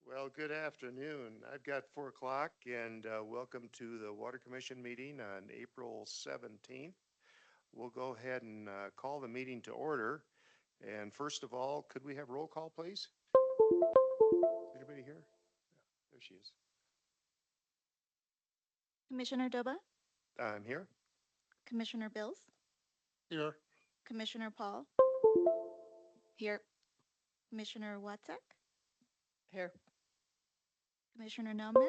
Well, good afternoon. I've got 4 o'clock and welcome to the Water Commission meeting on April 17th. We'll go ahead and call the meeting to order. And first of all, could we have roll call, please? Anybody here? Yeah, there she is. Commissioner Doba, I'm here. Commissioner Bills, Here. Commissioner Paul, Here. Commissioner Watzek, Here. Commissioner Nauman,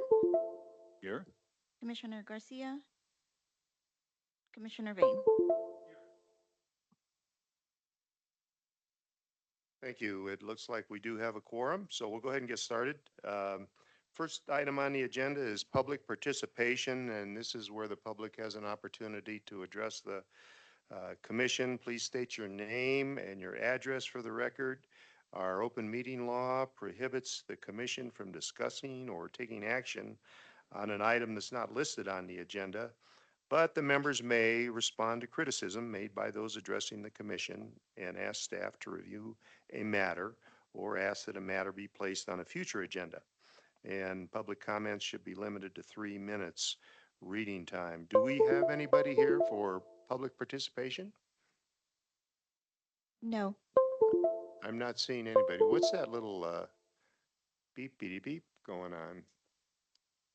Here. Commissioner Garcia, Commissioner Vane. Thank you. It looks like we do have a quorum, so we'll go ahead and get started. First item on the agenda is public participation, and this is where the public has an opportunity to address the commission. Please state your name and your address for the record. Our open meeting law prohibits the commission from discussing or taking action on an item that's not listed on the agenda, but the members may respond to criticism made by those addressing the commission and ask staff to review a matter or ask that a matter be placed on a future agenda. And public comments should be limited to 3 minutes reading time. Do we have anybody here for public participation? No. I'm not seeing anybody. What's that little beep, beep, beep going on?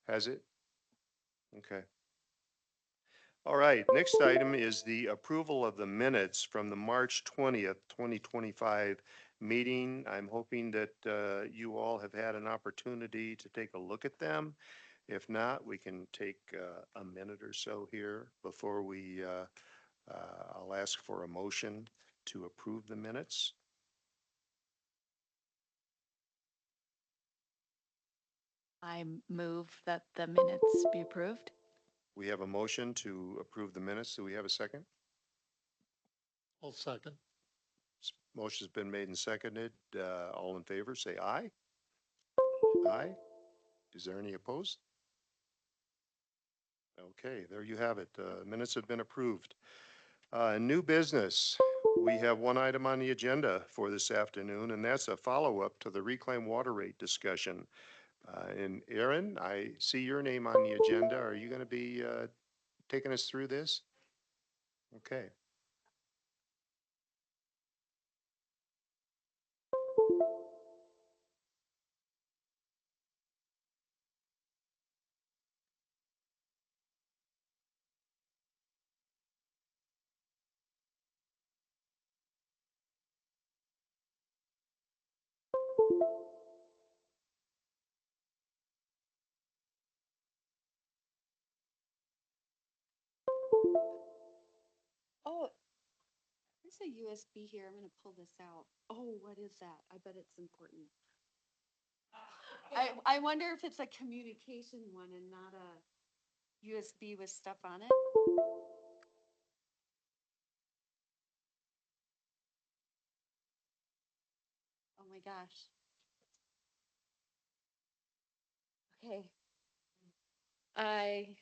Has it? Okay. All right, next item is the approval of the minutes from the March 20th, 2025 meeting. I'm hoping that you all have had an opportunity to take a look at them. If not, we can take a minute or so here before I'll ask for a motion to approve the minutes. I move that the minutes be approved. We have a motion to approve the minutes. Do we have a second? I'll second. Motion's been made and seconded. All in favor, say aye. Aye. Is there any opposed? Okay, there you have it. Minutes have been approved. New business. We have one item on the agenda for this afternoon, and that's a follow-up to the reclaimed water rate discussion. And Aaron, I see your name on the agenda. Are you going to be taking us through this? Okay. Oh, there's a USB here. I'm gonna pull this out. Oh, what is that? I bet it's important. I wonder if it's a communication one and not a USB with stuff on it. my gosh. Okay. I,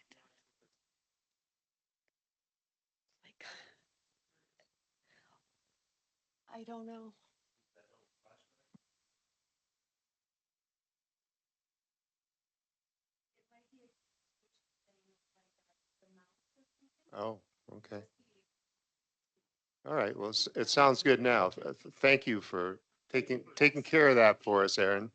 like, I don't know. Oh, okay. All right, well, it sounds good now. Thank you for taking care of that for us, Aaron.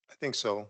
I think so.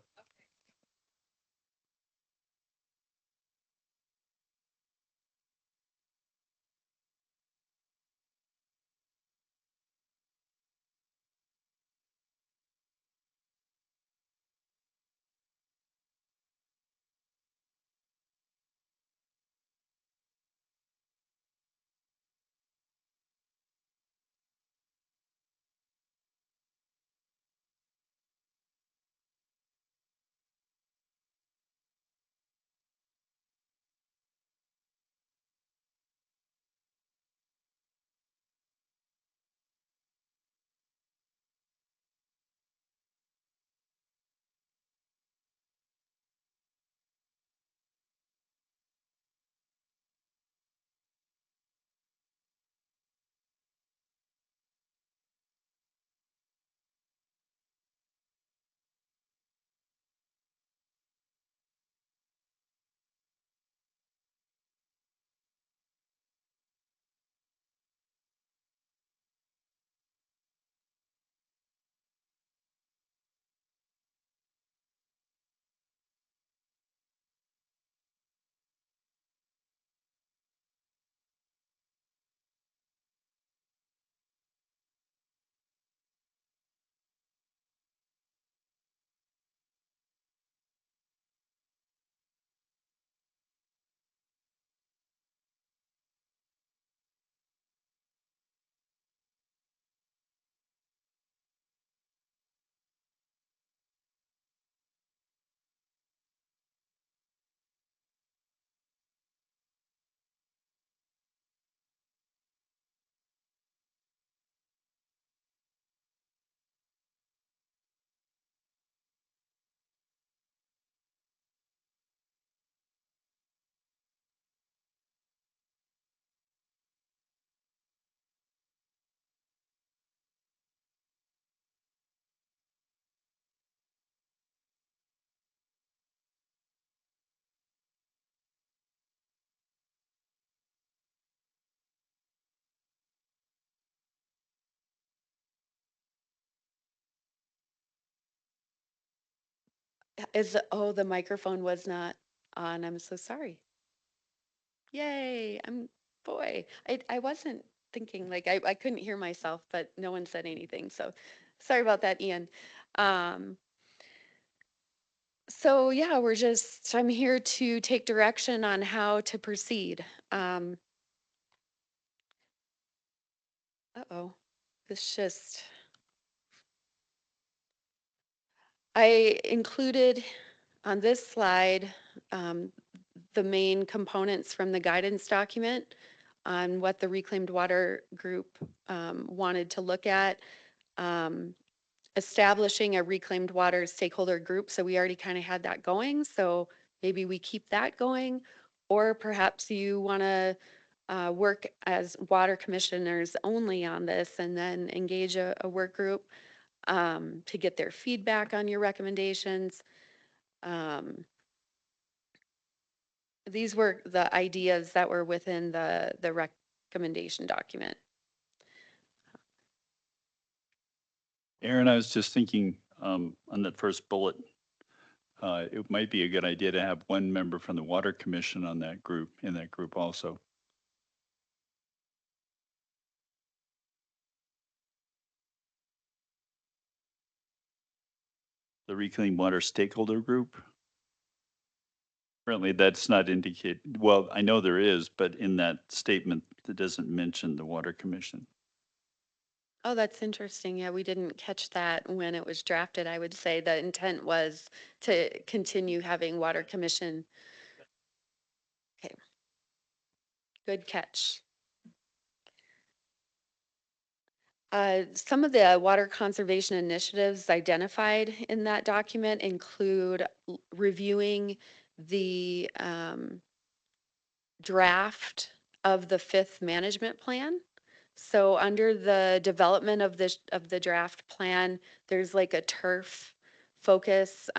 The microphone was not And I'm so sorry. Yay, boy, I wasn't thinking, like, I couldn't hear myself, but no one said anything. So sorry about that, Ian. Um, so yeah, I'm here to take direction on how to proceed. Uh-oh, this just, I included on this slide um, the main components from the guidance document on what the Reclaimed Water Group wanted to look at. Um, Establishing a reclaimed water stakeholder group. So we already kind of had that going. So maybe we keep that going. Or perhaps you want to work as water commissioners only on this and then engage a work group to get their feedback on your recommendations. Um, these were the ideas that were within the recommendation document. Aaron, I was just thinking on that first bullet, it might be a good idea to have one member from the Water Commission on that group, in that group also. The Reclaimed Water Stakeholder Group. Currently, that's not indicated. Well, I know there is, but in that statement, it doesn't mention the Water Commission. Oh, that's interesting. Yeah, we didn't catch that when it was drafted. I would say the intent was to continue having water commission. Okay, good catch. Some of the water conservation initiatives identified in that document include reviewing the draft of the fifth management plan. So under the development of the draft plan, there's like a turf focus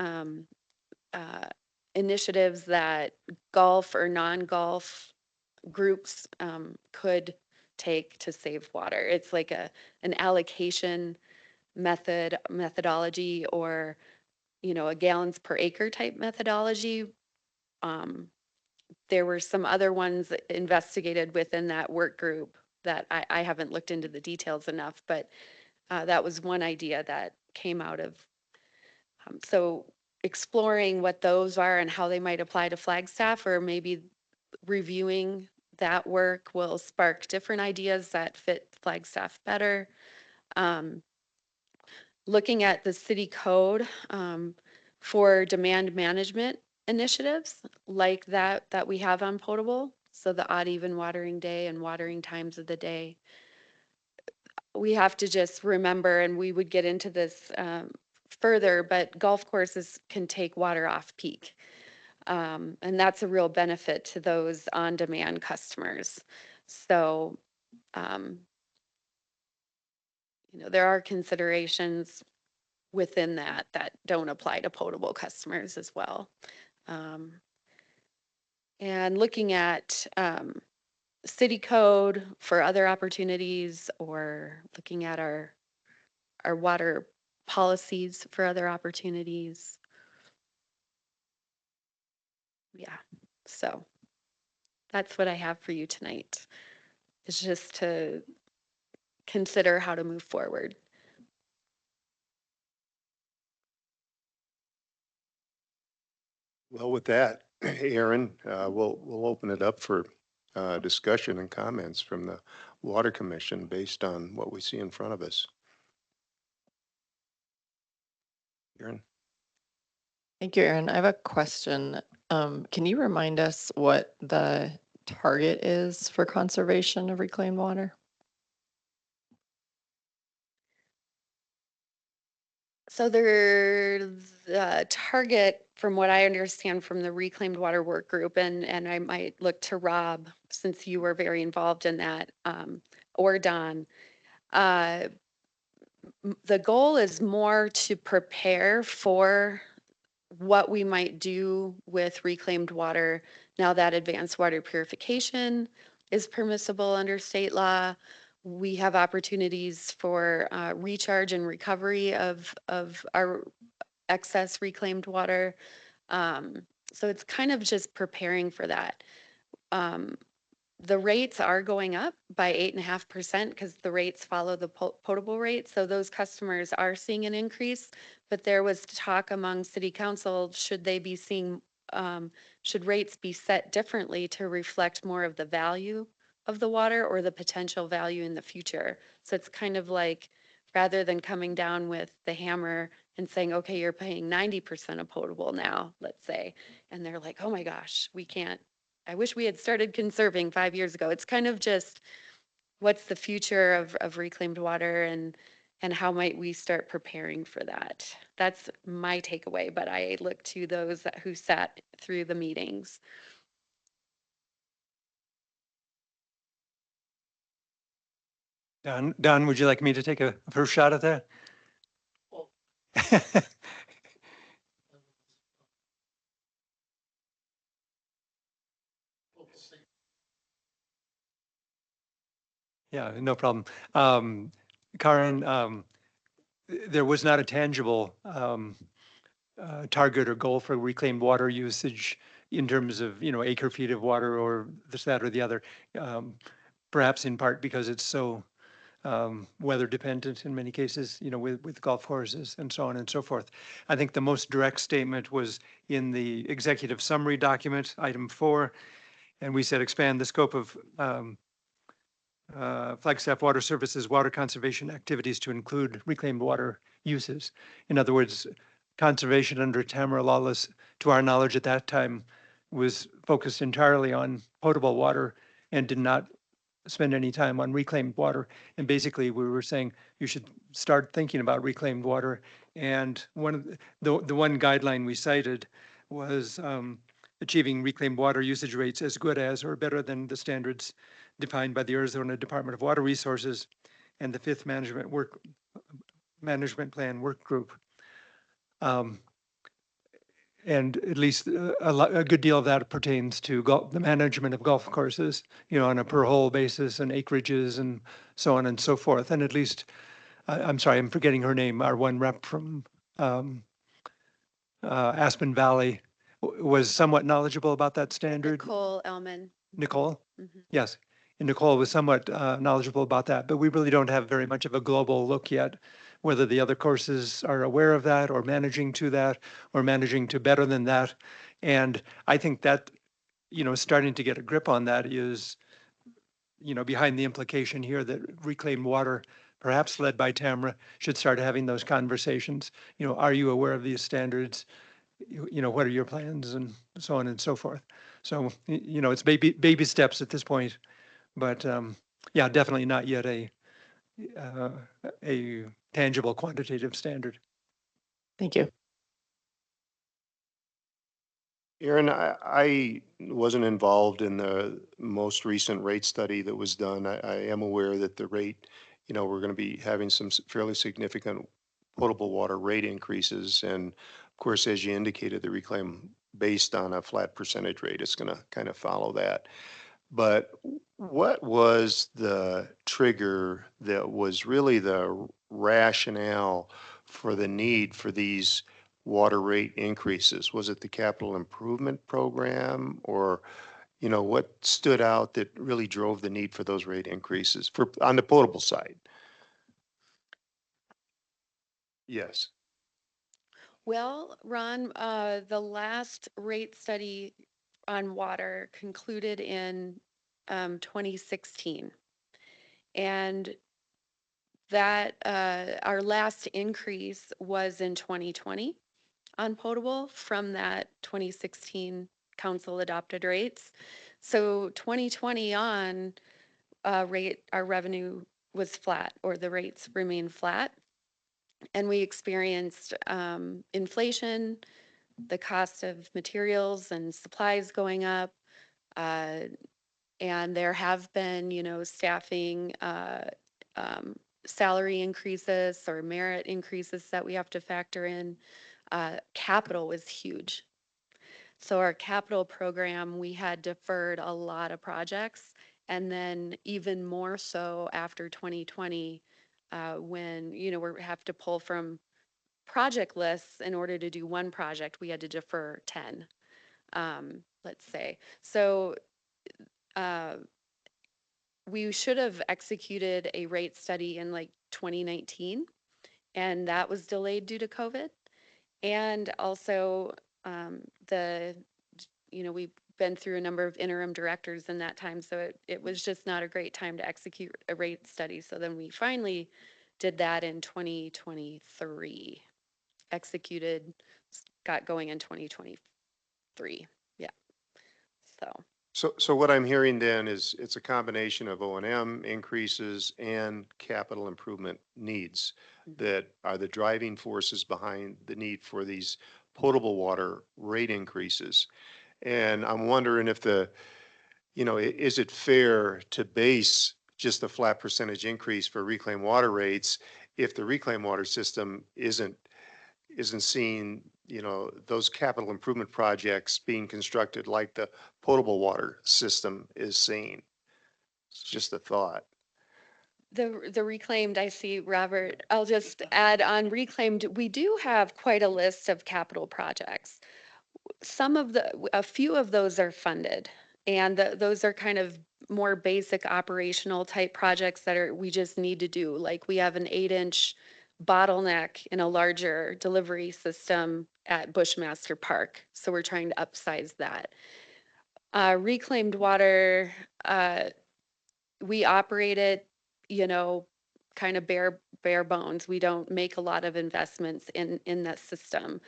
initiatives that golf or non-golf groups could take to save water. It's like an allocation methodology, or a gallons per acre type methodology. Um, there were some other ones investigated within that work group that I haven't looked into the details enough, but that was one idea that came out of. So exploring what those are and how they might apply to Flagstaff, or maybe reviewing that work will spark different ideas that fit Flagstaff better. Um, Looking at the city code for demand management initiatives like that we have on potable. So the odd even watering day and watering times of the day. We have to just remember, and we would get into this further, but golf courses can take water off peak. And that's a real benefit to those on-demand customers. So, um, there are considerations within that don't apply to potable customers as well. Um, and looking at city code for other opportunities, or looking at our water policies for other opportunities. Yeah, so that's what I have for you tonight. It's just to consider how to move forward. Well, with that, Aaron, we'll open it up for discussion and comments from the Water Commission based on what we see in front of us. Aaron? Thank you, Aaron. I have a question. Can you remind us what the target is for conservation of reclaimed water? So the target, from what I understand from the Reclaimed Water Work Group, and I might look to Rob since you were very involved in that, or Don. Uh, the goal is more to prepare for what we might do with reclaimed water now that advanced water purification is permissible under state law. We have opportunities for recharge and recovery of our excess reclaimed water. Um, So it's kind of just preparing for that. Um, the rates are going up by 8.5% because the rates follow the potable rate. So those customers are seeing an increase. But there was talk among city council, should they be seeing, should rates be set differently to reflect more of the value of the water or the potential value in the future? So it's kind of like, rather than coming down with the hammer and saying, okay, you're paying 90% of potable now, let's say, and they're like, oh my gosh, we can't. I wish we had started conserving 5 years ago. It's kind of just what's the future of reclaimed water and how might we start preparing for that? That's my takeaway, but I look to those who sat through the meetings. Don, would you like me to take a first shot at that? Yeah, no problem. Karen, there was not a tangible target or goal for reclaimed water usage in terms of, acre feet of water or this, that, or the other. Um, Perhaps in part because it's so weather dependent in many cases, with golf courses and so on and so forth. I think the most direct statement was in the executive summary document, item 4, and we said expand the scope of Flagstaff Water Services water conservation activities to include reclaimed water uses. In other words, conservation under Tamara Lawless, to our knowledge at that time, was focused entirely on potable water and did not spend any time on reclaimed water. And basically, we were saying you should start thinking about reclaimed water. And one of the one guideline we cited was achieving reclaimed water usage rates as good as or better than the standards defined by the Arizona Department of Water Resources and the fifth management plan work group. And at least a good deal of that pertains to the management of golf courses, on a per hole basis and acreages and so on and so forth. And at least, I'm sorry, I'm forgetting her name, our one rep from um, Aspen Valley was somewhat knowledgeable about that standard. Nicole Elman. Nicole? Mhm. Yes. And Nicole was somewhat knowledgeable about that, but we really don't have very much of a global look yet, whether the other courses are aware of that or managing to that or managing to better than that. And I think that, starting to get a grip on that is, behind the implication here that reclaimed water, perhaps led by Tamara, should start having those conversations. Are you aware of these standards? What are your plans and so on and so forth. So, it's baby steps at this point, but yeah, definitely not yet uh, a tangible quantitative standard. Thank you. Aaron, I wasn't involved in the most recent rate study that was done. I am aware that the rate, we're going to be having some fairly significant potable water rate increases. And of course, as you indicated, the reclaim based on a flat percentage rate is going to kind of follow that. But what was the trigger that was really the rationale for the need for these water rate increases? Was it the capital improvement program or, what stood out that really drove the need for those rate increases on the potable side? Yes. Well, Ron, the last rate study on water concluded in 2016. And that our last increase was in 2020 on potable from that 2016 council adopted rates. So 2020 on our revenue was flat, or the rates remained flat. And we experienced inflation, the cost of materials and supplies going up. Uh, and there have been, staffing, um, salary increases or merit increases that we have to factor in. Capital was huge. So our capital program, we had deferred a lot of projects, and then even more so after 2020, when we have to pull from project lists in order to do one project, we had to defer 10. let's say. So uh, we should have executed a rate study in like 2019, and that was delayed due to COVID. And also, the, we've been through a number of interim directors in that time, so it was just not a great time to execute a rate study. So then we finally did that in 2023, executed, got going in 2023. Yeah, so. So what I'm hearing then is it's a combination of O&M increases and capital improvement needs that are the driving forces behind the need for these potable water rate increases. And I'm wondering if is it fair to base just a flat percentage increase for reclaimed water rates if the reclaimed water system isn't seeing, those capital improvement projects being constructed like the potable water system is seeing? It's just a thought. The reclaimed, I see, Robert, I'll just add on reclaimed, we do have quite a list of capital projects. A few of those are funded, and those are kind of more basic operational type projects that we just need to do. Like we have an 8-inch bottleneck in a larger delivery system at Bushmaster Park. So we're trying to upsize that. Reclaimed water, we operate it, kind of bare bones. We don't make a lot of investments in that system,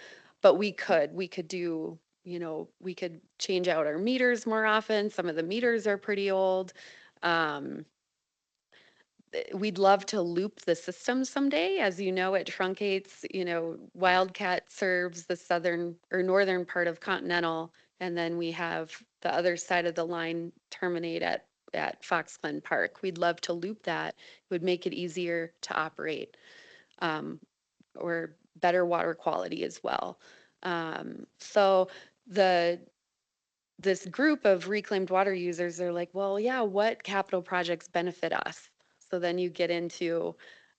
but we could do, we could change out our meters more often. Some of the meters are pretty old. Um, we'd love to loop the system someday. As you know, it truncates, Wildcat serves the southern or northern part of Continental, and then we have the other side of the line terminate at Fox Glen Park. We'd love to loop that. It would make it easier to operate, um, or better water quality as well. So the this group of reclaimed water users are like, well, yeah, what capital projects benefit us? So then you get into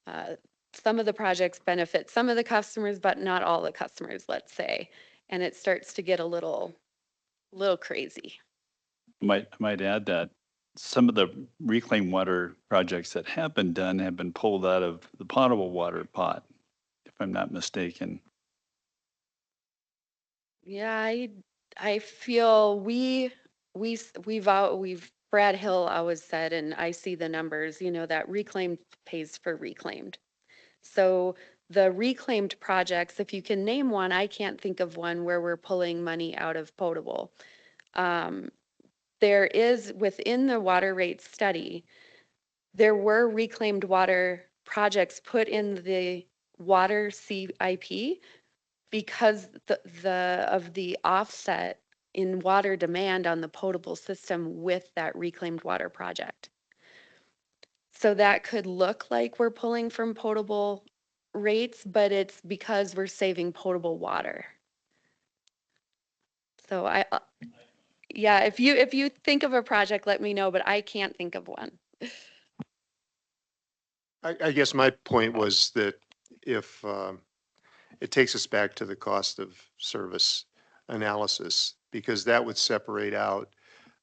uh, some of the projects benefit some of the customers, but not all the customers, let's say. And it starts to get a little crazy. I might add that some of the reclaimed water projects that have been done have been pulled out of the potable water pot, if I'm not mistaken. Yeah, I feel we've Brad Hill always said, and I see the numbers, that reclaimed pays for reclaimed. So the reclaimed projects, if you can name one, I can't think of one where we're pulling money out of potable. Um, there is within the water rate study, there were reclaimed water projects put in the water CIP because of the offset in water demand on the potable system with that reclaimed water project. So that could look like we're pulling from potable rates, but it's because we're saving potable water. So yeah, if you think of a project, let me know, but I can't think of one. I guess my point was that if it takes us back to the cost of service analysis, because that would separate out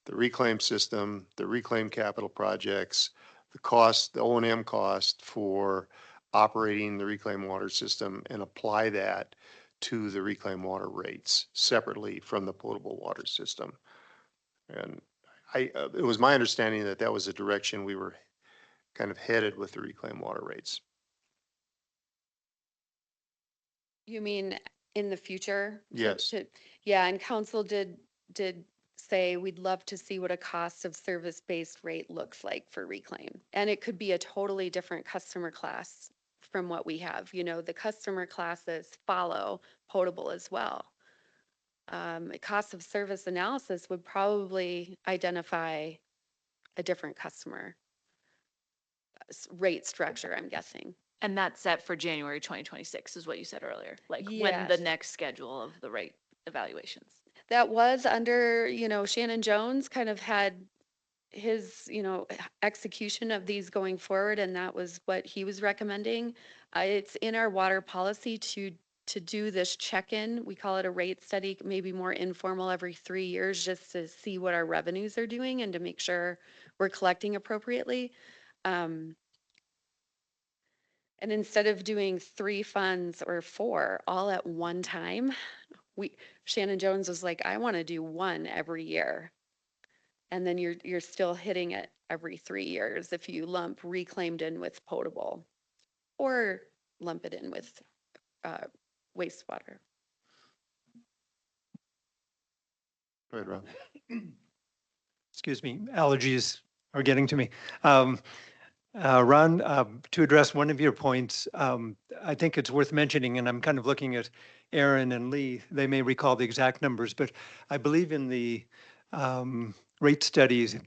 the reclaim system, the reclaim capital projects, the cost, the O&M cost for operating the reclaim water system, and apply that to the reclaim water rates separately from the potable water system. And it was my understanding that that was the direction we were kind of headed with the reclaim water rates. You mean in the future? Yes. Yeah, and council did say we'd love to see what a cost of service-based rate looks like for reclaim. And it could be a totally different customer class from what we have. The customer classes follow potable as well. A cost of service analysis would probably identify a different customer rate structure, I'm guessing. And that's set for January 2026 is what you said earlier, like when the Yes. next schedule of the rate evaluations. That was under, Shannon Jones kind of had his, execution of these going forward, and that was what he was recommending. It's in our water policy to to do this check-in. We call it a rate study, maybe more informal every 3 years, just to see what our revenues are doing and to make sure we're collecting appropriately. Um, and instead of doing 3 funds or 4 all at one time, Shannon Jones was like, I want to do one every year. And then you're still hitting it every 3 years if you lump reclaimed in with potable or lump it in with uh, wastewater. Go ahead, Rob. Excuse me, allergies are getting to me. Ron, to address one of your points, I think it's worth mentioning, and I'm kind of looking at Aaron and Lee. They may recall the exact numbers, but I believe in the rate study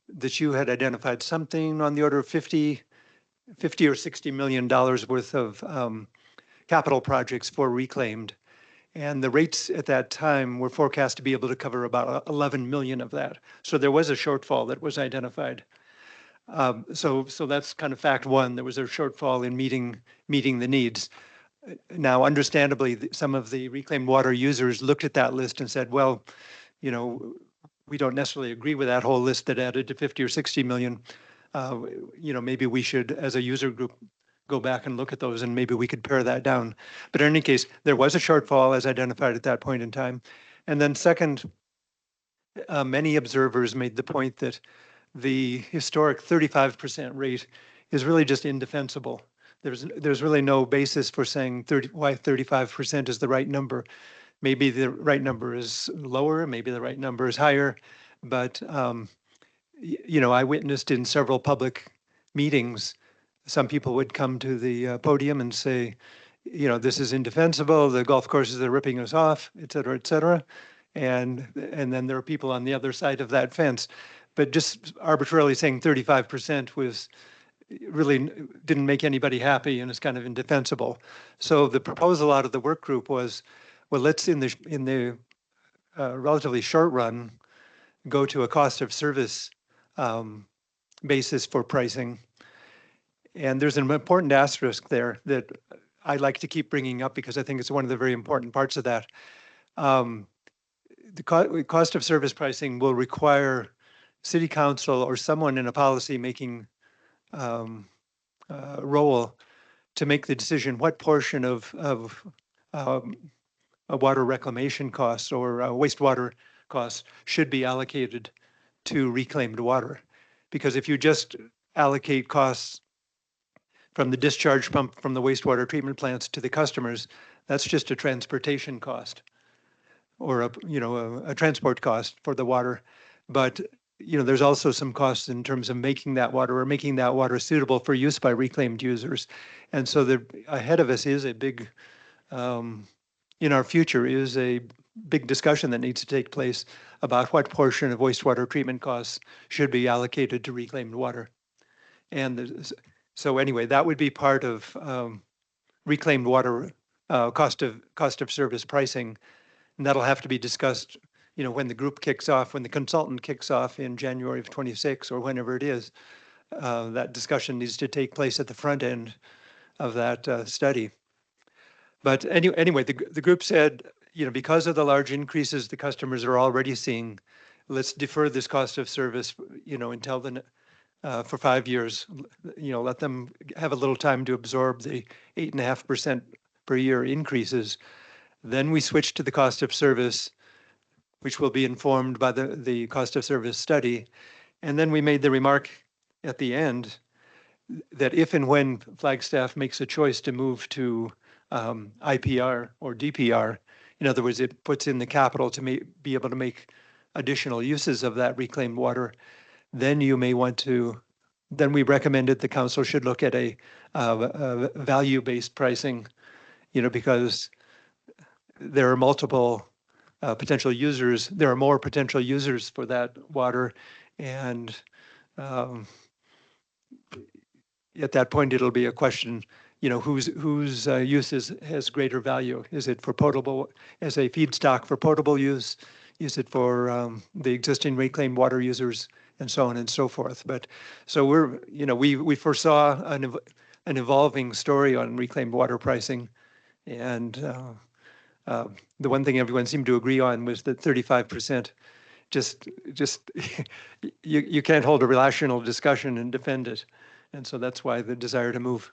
that you had identified something on the order of 50 or $60 million worth of capital projects for reclaimed. And the rates at that time were forecast to be able to cover about 11 million of that. So there was a shortfall that was identified. So that's kind of fact one. There was a shortfall in meeting the needs. Now, understandably, some of the reclaimed water users looked at that list and said, well, you know, we don't necessarily agree with that whole list that added to 50 or 60 million. You know, maybe we should, as a user group, go back and look at those and maybe we could pare that down. But in any case, there was a shortfall as identified at that point in time. And then second, many observers made the point that the historic 35% rate is really just indefensible. There's really no basis for saying why 35% is the right number. Maybe the right number is lower, maybe the right number is higher, but you know, I witnessed in several public meetings, some people would come to the podium and say, you know, this is indefensible, the golf courses are ripping us off, et cetera, et cetera. And then there are people on the other side of that fence. But just arbitrarily saying 35% was really didn't make anybody happy and is kind of indefensible. So the proposal out of the work group was, well, let's in the relatively short run, go to a cost of service basis for pricing. And there's an important asterisk there that I like to keep bringing up because I think it's one of the very important parts of that. The cost of service pricing will require city council or someone in a policy making role to make the decision what portion of a water reclamation costs or wastewater costs should be allocated to reclaimed water. Because if you just allocate costs from the discharge pump from the wastewater treatment plants to the customers, that's just a transportation cost or a transport cost for the water. But you know, there's also some costs in terms of making that water or making that water suitable for use by reclaimed users. And so ahead of us is a big, in our future is a big discussion that needs to take place about what portion of wastewater treatment costs should be allocated to reclaimed water. And so anyway, that would be part of reclaimed water cost of service pricing. And that'll have to be discussed, you know, when the group kicks off, when the consultant kicks off in January of 26 or whenever it is. That discussion needs to take place at the front end of that study. But anyway, the group said, you know, because of the large increases the customers are already seeing, let's defer this cost of service, you know, until for 5 years, you know, let them have a little time to absorb the 8.5% per year increases. Then we switch to the cost of service, which will be informed by the cost of service study. And then we made the remark at the end that if and when Flagstaff makes a choice to move to IPR or DPR, in other words, it puts in the capital to be able to make additional uses of that reclaimed water, then you may want to, then we recommended the council should look at a value-based pricing, you know, because there are multiple potential users. There are more potential users for that water. And at that point, it'll be a question, you know, whose use has greater value? Is it for potable, as a feedstock for potable use? Is it for the existing reclaimed water users, and so on and so forth? But so we're, you know, we foresaw an evolving story on reclaimed water pricing, And the one thing everyone seemed to agree on was that 35% just you can't hold a rational discussion and defend it. And so that's why the desire to move.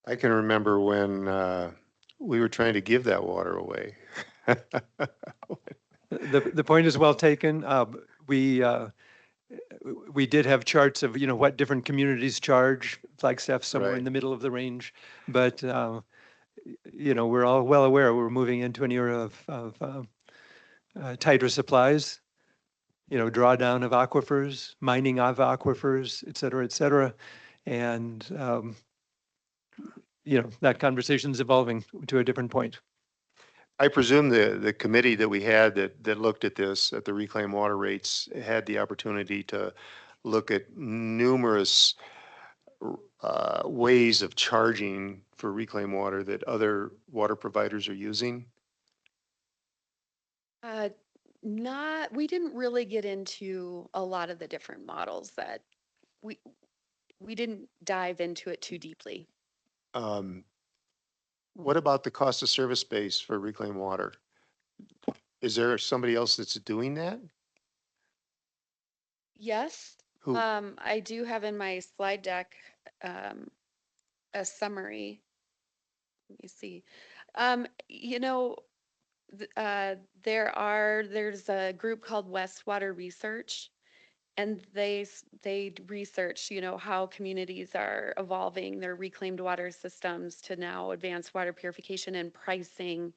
I can remember when we were trying to give that water away. The point is well taken. We did have charts of, what different communities charge. Flagstaff somewhere in Right. the middle of the range. But, we're all well aware we're moving into an era of tighter supplies, drawdown of aquifers, mining of aquifers, et cetera, et cetera. And, that conversation's evolving to a different point. I presume the committee that we had that looked at this, at the reclaimed water rates, had the opportunity to look at numerous ways of charging for reclaimed water that other water providers are using. We didn't really get into a lot of the different models that we, we didn't dive into it too deeply. What about the cost of service base for reclaimed water? Is there somebody else that's doing that? Yes, Who? I do have in my slide deck, a summary. Let me see. You know, there's a group called Westwater Research, and they research, how communities are evolving their reclaimed water systems to now advanced water purification and pricing.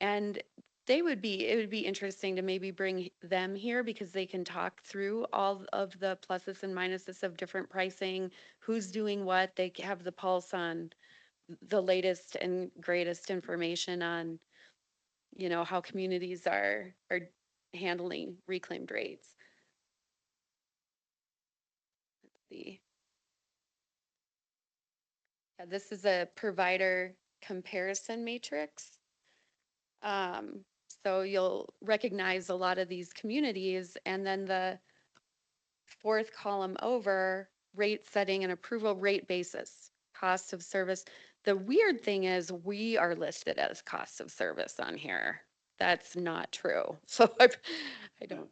And it would be interesting to maybe bring them here because they can talk through all of the pluses and minuses of different pricing, who's doing what. They have the pulse on the latest and greatest information on, how communities are handling reclaimed rates. Let's see. Yeah, this is a provider comparison matrix. Um, so you'll recognize a lot of these communities, and then the fourth column over, rate setting and approval rate basis, cost of service. The weird thing is we are listed as cost of service on here. That's not true. So I don't,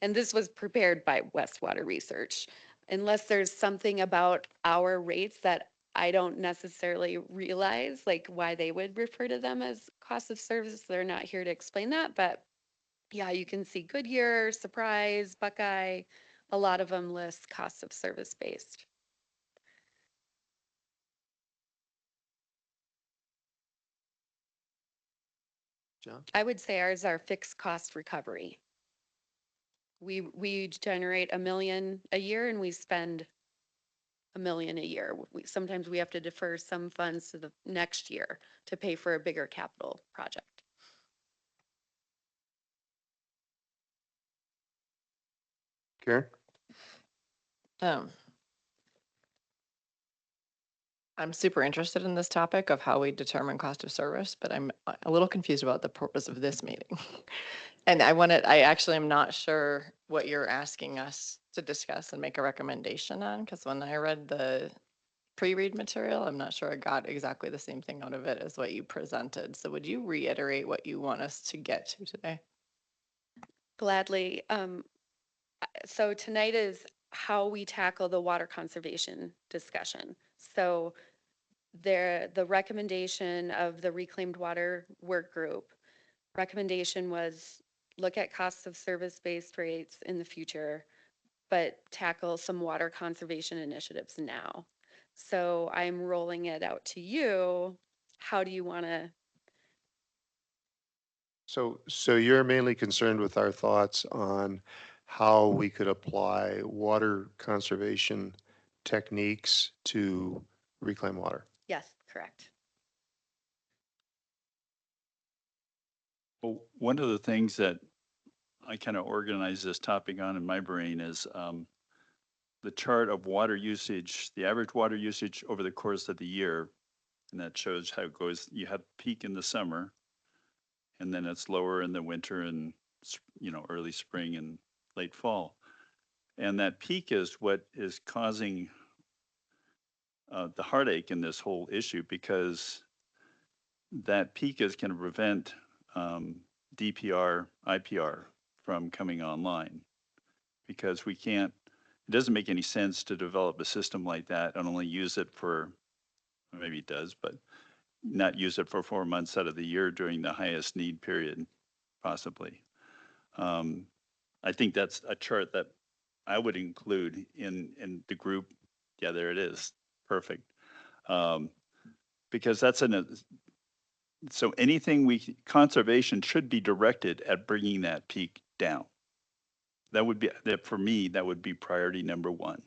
and this was prepared by Westwater Research. Unless there's something about our rates that I don't necessarily realize, like why they would refer to them as cost of service, they're not here to explain that. But yeah, you can see Goodyear, Surprise, Buckeye, a lot of them list cost of service based. John? I would say ours are fixed cost recovery. We generate $1 million a year and we spend $1 million a year. Sometimes we have to defer some funds to the next year to pay for a bigger capital project. Karen? Um, I'm super interested in this topic of how we determine cost of service, but I'm a little confused about the purpose of this meeting. And I actually am not sure what you're asking us to discuss and make a recommendation on, because when I read the pre-read material, I'm not sure I got exactly the same thing out of it as what you presented. So would you reiterate what you want us to get to today? Gladly. So tonight is how we tackle the water conservation discussion. So the recommendation of the reclaimed water work group recommendation was look at costs of service-based rates in the future, but tackle some water conservation initiatives now. So I'm rolling it out to you. How do you want to? So you're mainly concerned with our thoughts on how we could apply water conservation techniques to reclaim water. Yes, correct. Well, one of the things that I kind of organize this topic on in my brain is the chart of water usage, the average water usage over the course of the year. And that shows how it goes. You have peak in the summer, and then it's lower in the winter and, early spring and late fall. And that peak is what is causing the heartache in this whole issue, because that peak is going to prevent DPR, IPR from coming online, because we can't, it doesn't make any sense to develop a system like that and only use it for, maybe it does, but not use it for 4 months out of the year during the highest need period, possibly. I think that's a chart that I would include in the group. Yeah, there it is. Perfect. Because that's so anything conservation should be directed at bringing that peak down. That would be, that for me, that would be priority number one.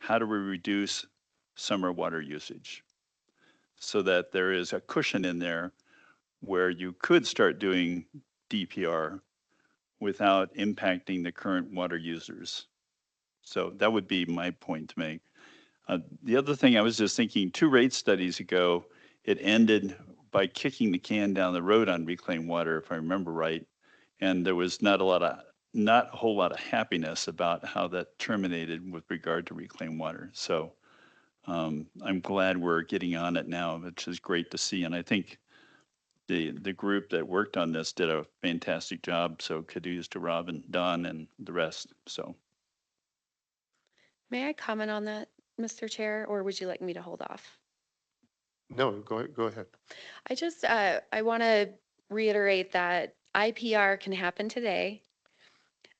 How do we reduce summer water usage so that there is a cushion in there where you could start doing DPR without impacting the current water users? So that would be my point to make. The other thing I was just thinking, 2 rate studies ago, it ended by kicking the can down the road on reclaimed water, if I remember right. And there was not a whole lot of happiness about how that terminated with regard to reclaimed water. So I'm glad we're getting on it now, which is great to see. And I think the group that worked on this did a fantastic job. So kudos to Rob and Don and the rest. So. May I comment on that, Mr. Chair, or would you like me to hold off? No, go ahead. I just, I want to reiterate that IPR can happen today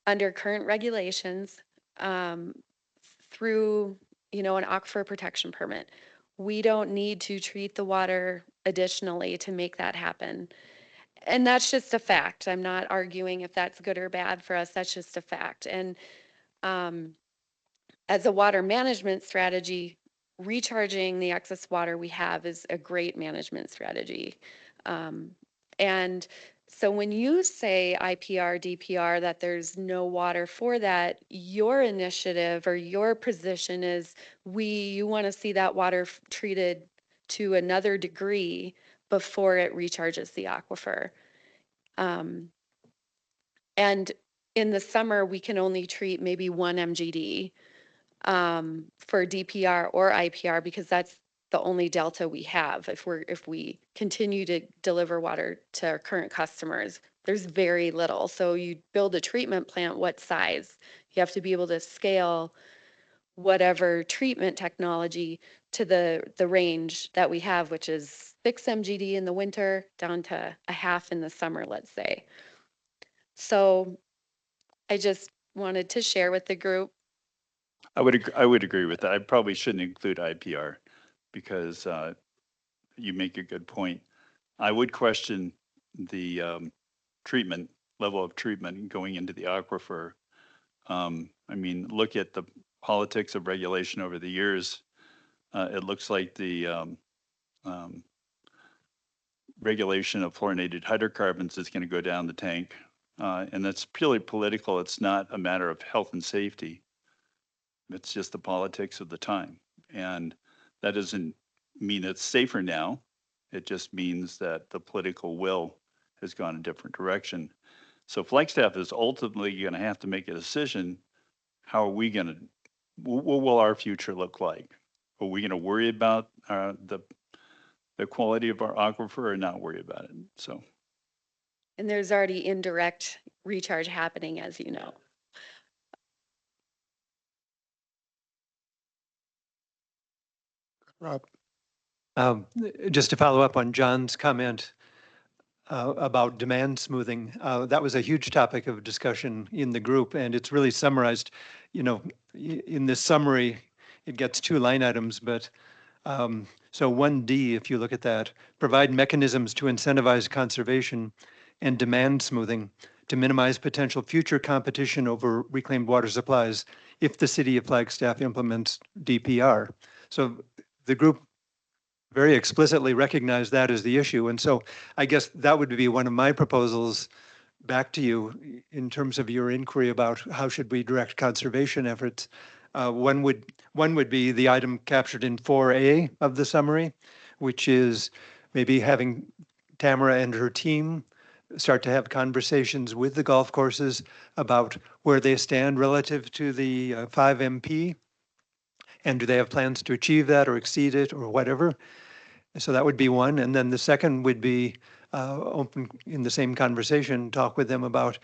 under current regulations through, an aquifer protection permit. We don't need to treat the water additionally to make that happen. And that's just a fact. I'm not arguing if that's good or bad for us. That's just a fact. And as a water management strategy, recharging the excess water we have is a great management strategy. And so when you say IPR, DPR, that there's no water for that, your initiative or your position is you want to see that water treated to another degree before it recharges the aquifer. And in the summer, we can only treat maybe 1 MGD for DPR or IPR, because that's the only delta we have. If we continue to deliver water to our current customers, there's very little. So you build a treatment plant, what size? You have to be able to scale whatever treatment technology to the range that we have, which is 6 MGD in the winter down to a half in the summer, let's say. So I just wanted to share with the group. I would agree with that. I probably shouldn't include IPR because you make a good point. I would question the treatment level of treatment going into the aquifer. I mean, look at the politics of regulation over the years. It looks like the regulation of fluorinated hydrocarbons is going to go down the tank. And that's purely political. It's not a matter of health and safety. It's just the politics of the time. And that doesn't mean it's safer now. It just means that the political will has gone a different direction. So Flagstaff is ultimately going to have to make a decision. How are we going to, what will our future look like? Are we going to worry about the quality of our aquifer or not worry about it? So. And there's already indirect recharge happening, as you know. Rob? Just to follow up on John's comment about demand smoothing, that was a huge topic of discussion in the group, and it's really summarized, in this summary, it gets 2 line items, but so 1D, if you look at that, provide mechanisms to incentivize conservation and demand smoothing to minimize potential future competition over reclaimed water supplies if the city of Flagstaff implements DPR. So the group very explicitly recognized that as the issue. And so I guess that would be one of my proposals back to you in terms of your inquiry about how should we direct conservation efforts. One would be the item captured in 4A of the summary, which is maybe having Tamara and her team start to have conversations with the golf courses about where they stand relative to the 5 MP, and do they have plans to achieve that or exceed it or whatever. So that would be one. And then the second would be open in the same conversation, talk with them about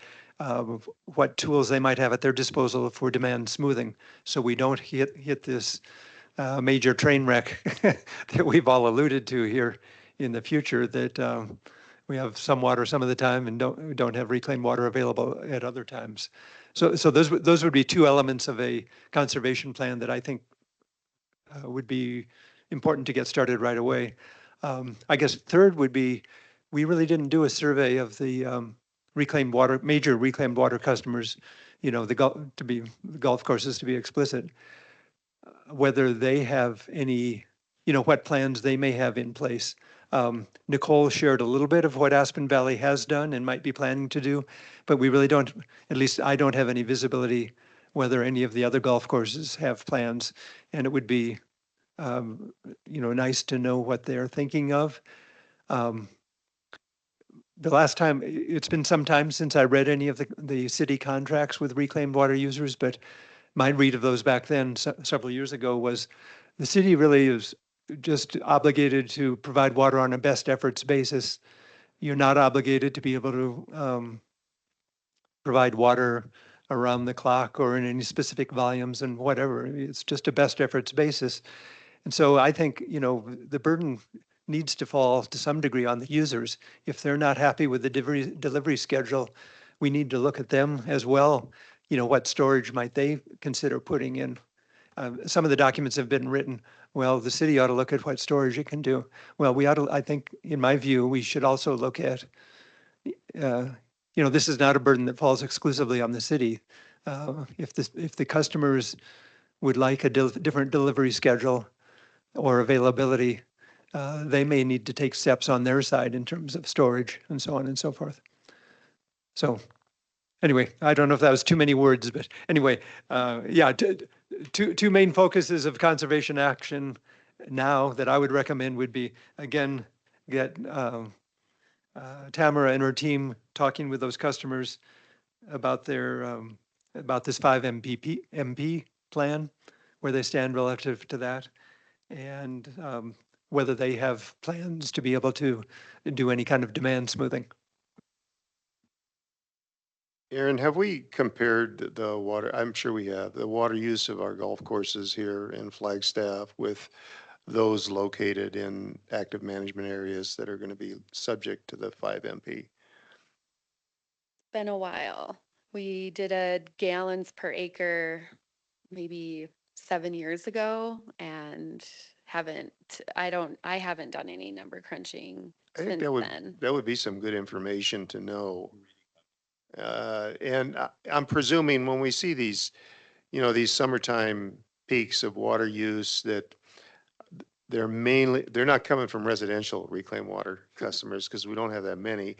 what tools they might have at their disposal for demand smoothing. So we don't hit this major train wreck that we've all alluded to here in the future, that we have some water some of the time and don't have reclaimed water available at other times. So those would be two elements of a conservation plan that I think would be important to get started right away. I guess third would be, we really didn't do a survey of the reclaimed water, major reclaimed water customers, the golf courses to be explicit, whether they have any, what plans they may have in place. Nicole shared a little bit of what Aspen Valley has done and might be planning to do, but we really don't, at least I don't have any visibility whether any of the other golf courses have plans. And it would be, nice to know what they're thinking of. The last time, it's been some time since I read any of the city contracts with reclaimed water users, but my read of those back then, several years ago, was the city really is just obligated to provide water on a best efforts basis. You're not obligated to be able to provide water around the clock or in any specific volumes and whatever. It's just a best efforts basis. And so I think, the burden needs to fall to some degree on the users. If they're not happy with the delivery schedule, we need to look at them as well. What storage might they consider putting in? Some of the documents have been written, well, the city ought to look at what storage it can do. Well, we ought to, I think, in my view, we should also look at, this is not a burden that falls exclusively on the city. If the customers would like a different delivery schedule or availability, they may need to take steps on their side in terms of storage and so on and so forth. So anyway, I don't know if that was too many words, but anyway, yeah, two main focuses of conservation action now that I would recommend would be, again, get Tamara and her team talking with those customers about their about this 5 MP plan, where they stand relative to that, and whether they have plans to be able to do any kind of demand smoothing. Aaron, have we compared the water, I'm sure we have, the water use of our golf courses here in Flagstaff with those located in active management areas that are going to be subject to the 5 MP? Been a while. We did a gallons per acre maybe 7 years ago, and I haven't done any number crunching I think since then. that would be some good information to know. And I'm presuming when we see these, these summertime peaks of water use, that they're not coming from residential reclaimed water customers, because we don't have that many.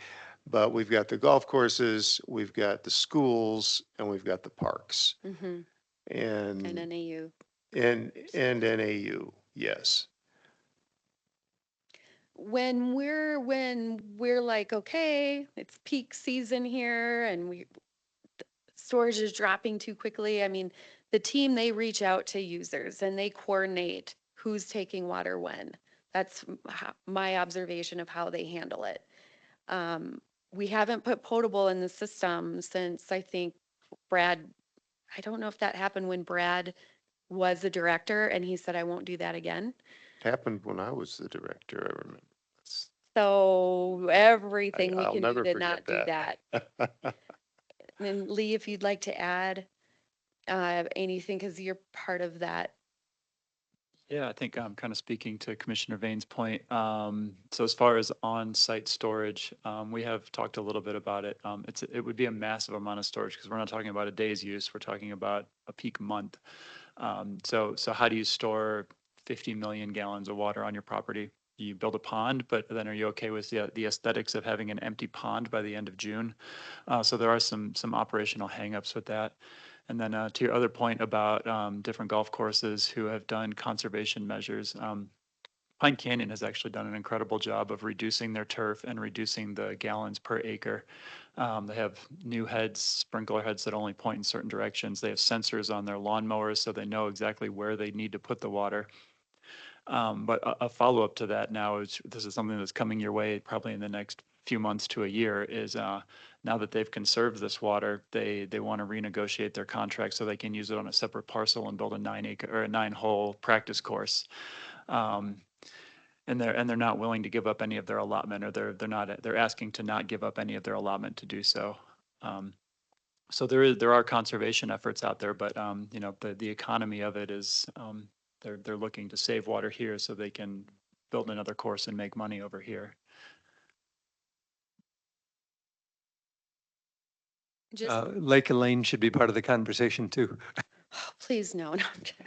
But we've got the golf courses, we've got the schools, and we've got the parks. Mhm. And And NAU. and NAU, yes. When we're like, okay, it's peak season here and storage is dropping too quickly. I mean, the team, they reach out to users and they coordinate who's taking water when. That's my observation of how they handle it. We haven't put potable in the system since, I think, Brad, I don't know if that happened when Brad was the director and he said, I won't do that again. It happened when I was the director, I remember. So everything we I'll can do never to forget not do that. that. And Lee, if you'd like to add anything, because you're part of that. Yeah, I think I'm kind of speaking to Commissioner Vane's point. So as far as on-site storage, we have talked a little bit about it. It would be a massive amount of storage because we're not talking about a day's use. We're talking about a peak month. So how do you store 50 million gallons of water on your property? You build a pond, but then are you okay with the aesthetics of having an empty pond by the end of June? So there are some operational hangups with that. And then to your other point about different golf courses who have done conservation measures, Pine Canyon has actually done an incredible job of reducing their turf and reducing the gallons per acre. They have new heads, sprinkler heads that only point in certain directions. They have sensors on their lawnmowers so they know exactly where they need to put the water. But a follow-up to that now is, this is something that's coming your way probably in the next few months to a year, is now that they've conserved this water, they want to renegotiate their contract so they can use it on a separate parcel and build a 9-acre or a 9-hole practice course. And they're not willing to give up any of their allotment, or they're asking to not give up any of their allotment to do so. So there are conservation efforts out there, but you know, the economy of it is, they're looking to save water here so they can build another course and make money over here. Just, Lake Elaine should be part of the conversation too. please, no, no. I'm kidding.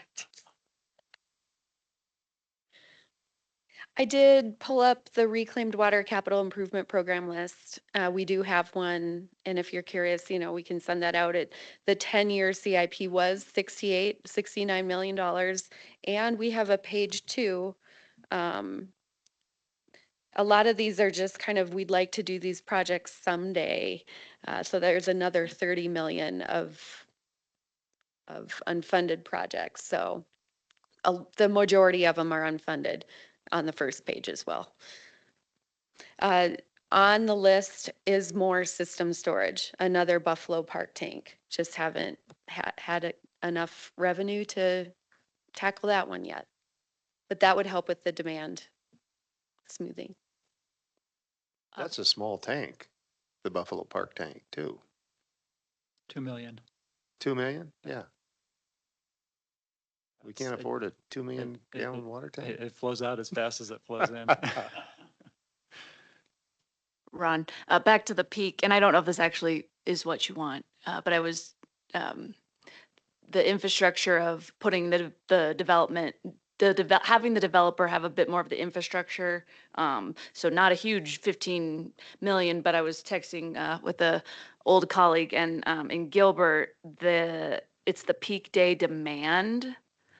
I did pull up the reclaimed water capital improvement program list. We do have one, and if you're curious, you know, we can send that out. The 10-year CIP was $69 million, and we have a page 2. A lot of these are just kind of, we'd like to do these projects someday. So there's another 30 million of unfunded projects. So the majority of them are unfunded on the first page as well. On the list is more system storage, another Buffalo Park tank. Just haven't had enough revenue to tackle that one yet. But that would help with the demand smoothing. That's a small tank, the Buffalo Park tank too. 2 million. 2 million? Yeah. We can't It's- afford a 2 million it- gallon water tank. It flows out as fast as it flows in. Ron, back to the peak, and I don't know if this actually is what you want, but I was, the infrastructure of putting the development, having the developer have a bit more of the infrastructure. So not a huge 15 million, but I was texting with a old colleague, and in Gilbert, it's the peak day demand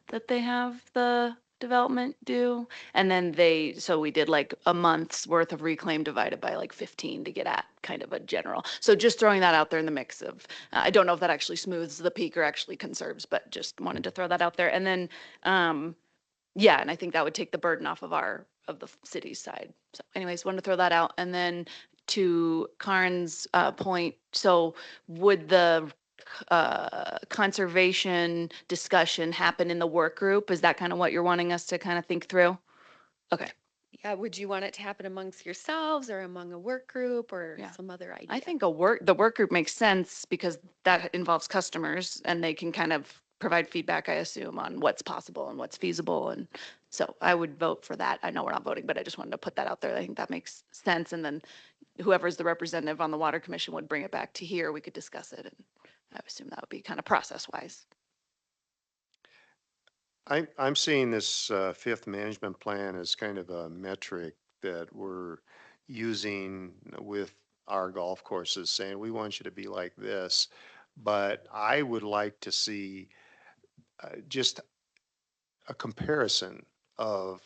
that they have the development do. And then so we did like a month's worth of reclaim divided by like 15 to get at kind of a general. So just throwing that out there in the mix of, I don't know if that actually smooths the peak or actually conserves, but just wanted to throw that out there. And then, yeah, and I think that would take the burden off of the city's side. So anyways, wanted to throw that out. And then to Karen's point, so would the conservation discussion happen in the work group? Is that kind of what you're wanting us to kind of think through? Okay. Yeah, would you want it to happen amongst yourselves or among a work group or Yeah. some other idea? I think the work group makes sense because that involves customers and they can kind of provide feedback, I assume, on what's possible and what's feasible. And so I would vote for that. I know we're not voting, but I just wanted to put that out there. I think that makes sense. And then whoever's the representative on the water commission would bring it back to here. We could discuss it. And I would assume that would be kind of process wise. I'm seeing this fifth management plan as kind of a metric that we're using with our golf courses, saying we want you to be like this. But I would like to see just a comparison of,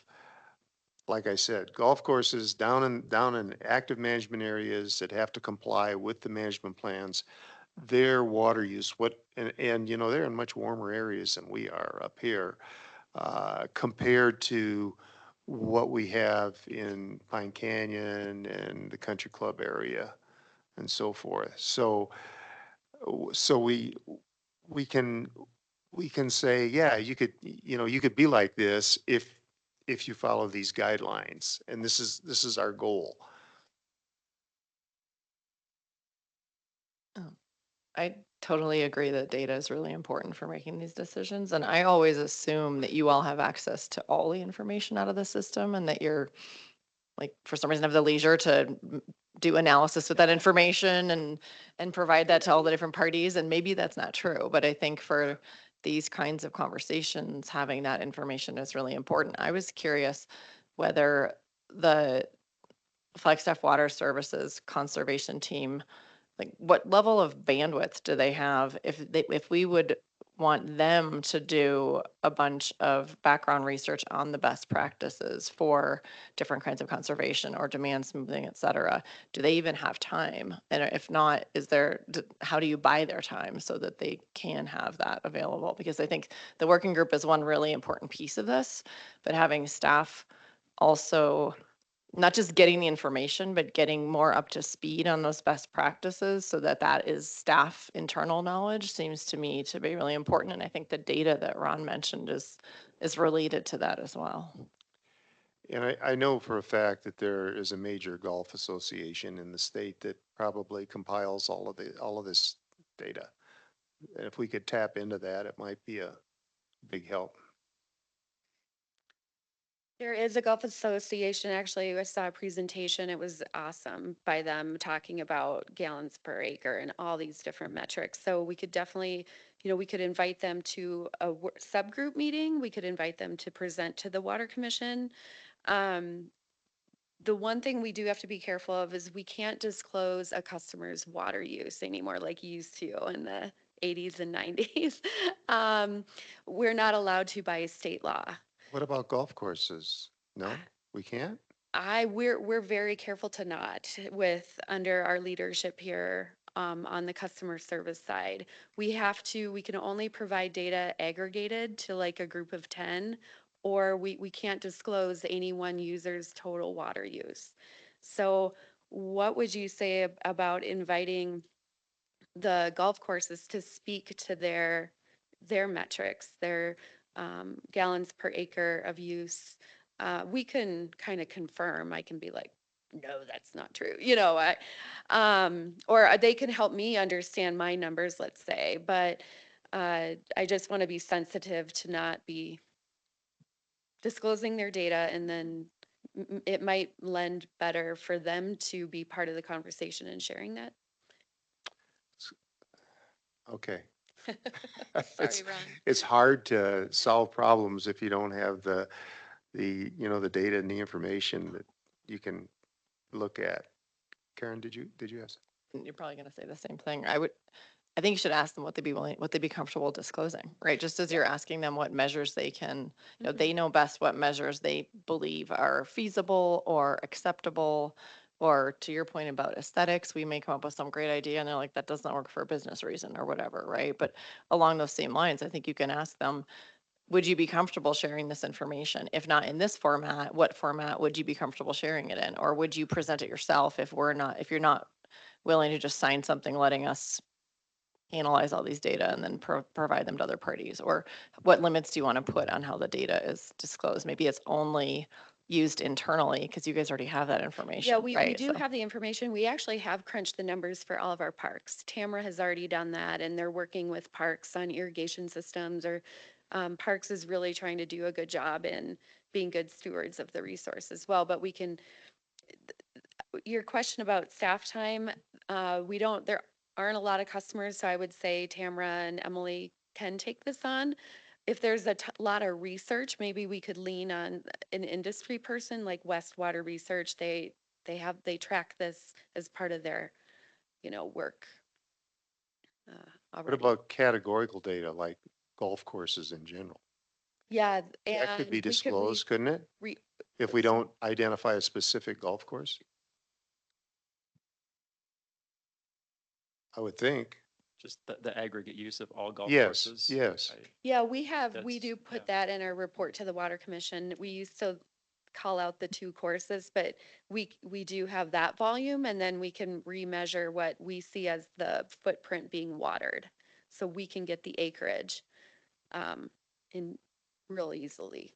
like I said, golf courses down in active management areas that have to comply with the management plans, their water use, and you know, they're in much warmer areas than we are up here, compared to what we have in Pine Canyon and the Country Club area and so forth. So we can say, yeah, you could be like this if you follow these guidelines, and this is our goal. I totally agree that data is really important for making these decisions. And I always assume that you all have access to all the information out of the system and that you're, like, for some reason have the leisure to do analysis with that information and provide that to all the different parties. And maybe that's not true, but I think for these kinds of conversations, having that information is really important. I was curious whether the Flagstaff Water Services conservation team, like what level of bandwidth do they have if we would want them to do a bunch of background research on the best practices for different kinds of conservation or demand smoothing, et cetera. Do they even have time? And if not, how do you buy their time so that they can have that available? Because I think the working group is one really important piece of this, but having staff also not just getting the information, but getting more up to speed on those best practices so that that is staff internal knowledge seems to me to be really important. And I think the data that Ron mentioned is related to that as well. And I know for a fact that there is a major golf association in the state that probably compiles all of this data. And if we could tap into that, it might be a big help. There is a golf association, actually, I saw a presentation, it was awesome by them talking about gallons per acre and all these different metrics. So we could definitely, we could invite them to a subgroup meeting, we could invite them to present to the Water Commission. The one thing we do have to be careful of is we can't disclose a customer's water use anymore like you used to in the 80s and 90s. We're not allowed to by state law. What about golf courses? No, we can't? We're very careful to not with under our leadership here on the customer service side. We can only provide data aggregated to like a group of 10, or we can't disclose any one user's total water use. So what would you say about inviting the golf courses to speak to their metrics, their gallons per acre of use? We can kind of confirm. I can be like, no, that's not true. Or they can help me understand my numbers, let's say. But I just want to be sensitive to not be disclosing their data, and then it might lend better for them to be part of the conversation and sharing that. Okay. Sorry, It's, Ron. it's hard to solve problems if you don't have the data and the information that you can look at. Karen, did you have something? You're probably going to say the same thing. I think you should ask them what they'd be comfortable disclosing, right? Just as you're asking them what measures they can, they know best what measures they believe are feasible or acceptable. Or to your point about aesthetics, we may come up with some great idea and they're like, that does not work for a business reason or whatever, right? But along those same lines, I think you can ask them, would you be comfortable sharing this information? If not in this format, what format would you be comfortable sharing it in? Or would you present it yourself if you're not willing to just sign something letting us analyze all these data and then provide them to other parties? Or what limits do you want to put on how the data is disclosed? Maybe it's only used internally because you guys already have that information. Yeah, we right? do have the information. We actually have crunched the numbers for all of our parks. Tamara has already done that, and they're working with parks on irrigation systems, or Parks is really trying to do a good job in being good stewards of the resource as well. But your question about staff time, there aren't a lot of customers, so I would say Tamara and Emily can take this on. If there's a lot of research, maybe we could lean on an industry person like Westwater Research. They track this as part of their, work. What Already. about categorical data like golf courses in general? Yeah, That could and be we could disclosed, couldn't it? re- If we don't identify a specific golf course? I would think. Just the aggregate use of all golf Yes, courses. yes. Yeah, we That's- do put yeah. that in our report to the Water Commission. We used to call out the 2 courses, but we do have that volume, and then we can remeasure what we see as the footprint being watered. So we can get the acreage in real easily.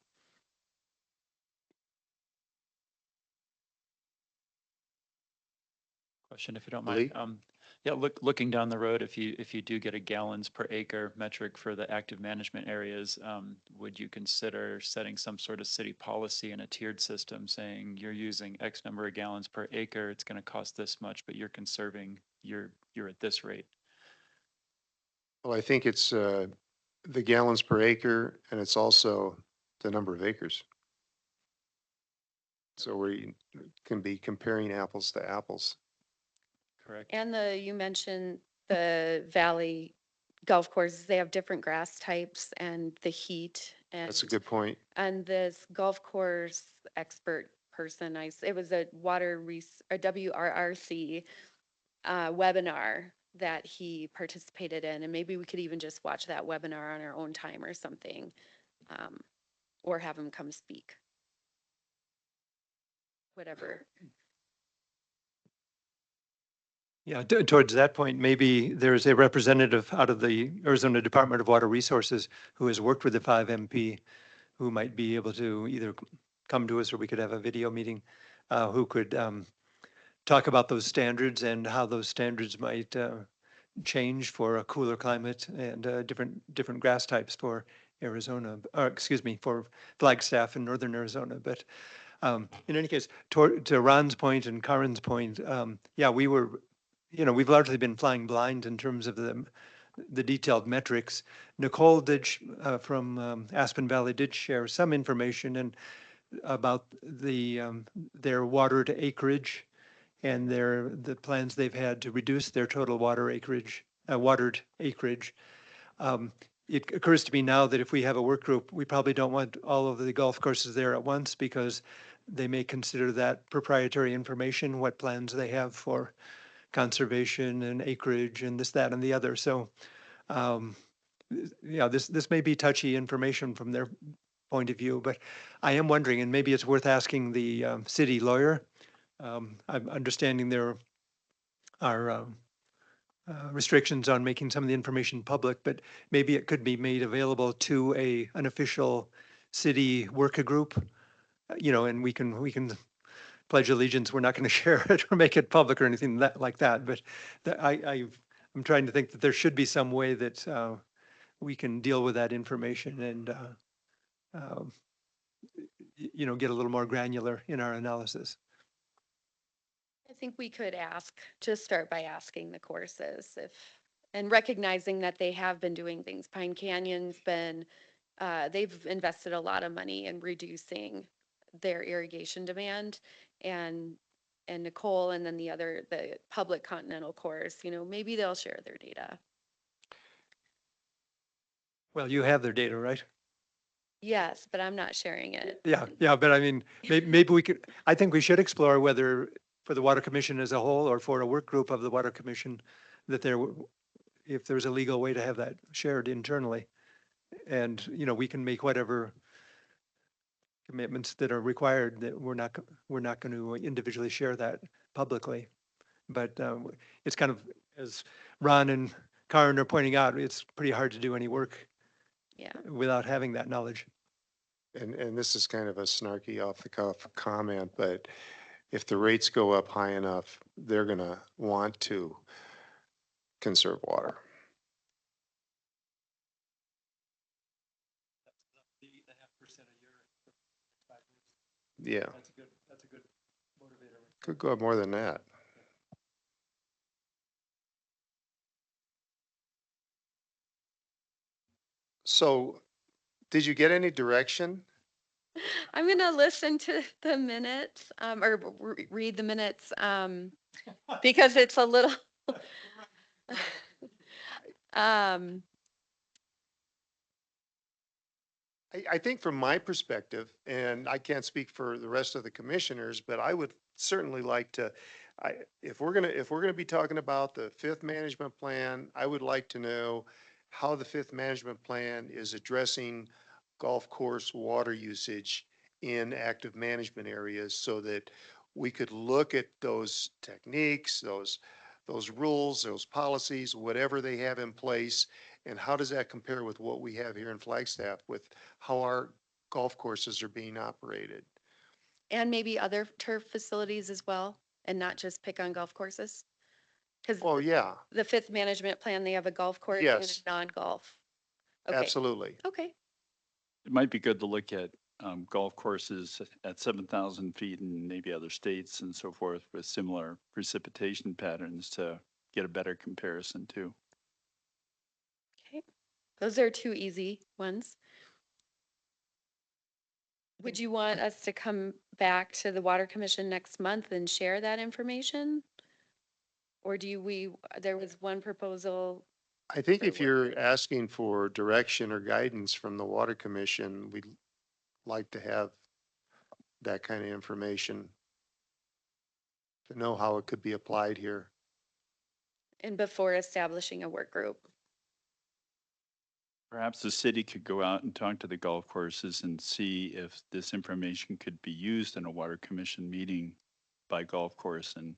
Question, if you don't Lee? mind. Yeah, looking down the road, if you do get a gallons per acre metric for the active management areas, would you consider setting some sort of city policy in a tiered system saying you're using X number of gallons per acre, it's going to cost this much, but you're conserving, you're at this rate? Well, I think it's the gallons per acre, and it's also the number of acres. So we can be comparing apples to apples. Correct. And you mentioned the valley golf courses, they have different grass types and the heat and. That's a good point. And this golf course expert person, it was a a WRRC webinar that he participated in, and maybe we could even just watch that webinar on our own time or something, or have him come speak. Whatever. Yeah, towards that point, maybe there's a representative out of the Arizona Department of Water Resources who has worked with the 5MP, who might be able to either come to us or we could have a video meeting, who could talk about those standards and how those standards might change for a cooler climate and different grass types for Arizona, or excuse me, for Flagstaff in northern Arizona. But in any case, to Ron's point and Karen's point, yeah, we've largely been flying blind in terms of the detailed metrics. Nicole from Aspen Valley did share some information and about their water to acreage and the plans they've had to reduce their total watered acreage. It occurs to me now that if we have a work group, we probably don't want all of the golf courses there at once because they may consider that proprietary information, what plans they have for conservation and acreage and this, that, and the other. So, yeah, this may be touchy information from their point of view, but I am wondering, and maybe it's worth asking the city lawyer. I'm understanding there are restrictions on making some of the information public, but maybe it could be made available to an official city working group, and we can pledge allegiance. We're not going to share it or make it public or anything like that. But I'm trying to think that there should be some way that we can deal with that information and um, get a little more granular in our analysis. I think we could just start by asking the courses and recognizing that they have been doing things. Pine Canyon's they've invested a lot of money in reducing their irrigation demand, and Nicole and then the public continental course, maybe they'll share their data. Well, you have their data, right? Yes, but I'm not sharing it. Yeah, but I mean, maybe I think we should explore whether for the Water Commission as a whole or for a work group of the Water Commission, that if there's a legal way to have that shared internally. And, we can make whatever commitments that are required, that we're not going to individually share that publicly. But it's kind of, as Ron and Karen are pointing out, it's pretty hard to do any work without having that knowledge. And this is kind of a snarky off the cuff comment, but if the rates go up high enough, they're going to want to conserve water. Yeah. That's a good motivator. Could go up more than that. So, did you get any direction? I'm going to listen to the minutes, or read the minutes, because it's a little, I think from my perspective, and I can't speak for the rest of the commissioners, but I would certainly like to, if we're gonna be talking about the fifth management plan, I would like to know how the fifth management plan is addressing golf course water usage in active management areas so that we could look at those techniques, those rules, those policies, whatever they have in place, and how does that compare with what we have here in Flagstaff with how our golf courses are being operated? and maybe other turf facilities as well, and not just pick on golf courses. Because Oh, yeah, the fifth management plan, they have a golf course and Yes. a non-golf. Okay, absolutely. okay. It might be good to look at golf courses at 7,000 feet in maybe other states and so forth with similar precipitation patterns to get a better comparison too. Okay, those are two easy ones. Would you want us to come back to the Water Commission next month and share that information? Or there was one proposal I think for if work you're group. asking for direction or guidance from the Water Commission, we'd like to have that kind of information to know how it could be applied here. And before establishing a work group. Perhaps the city could go out and talk to the golf courses and see if this information could be used in a water commission meeting by golf course. And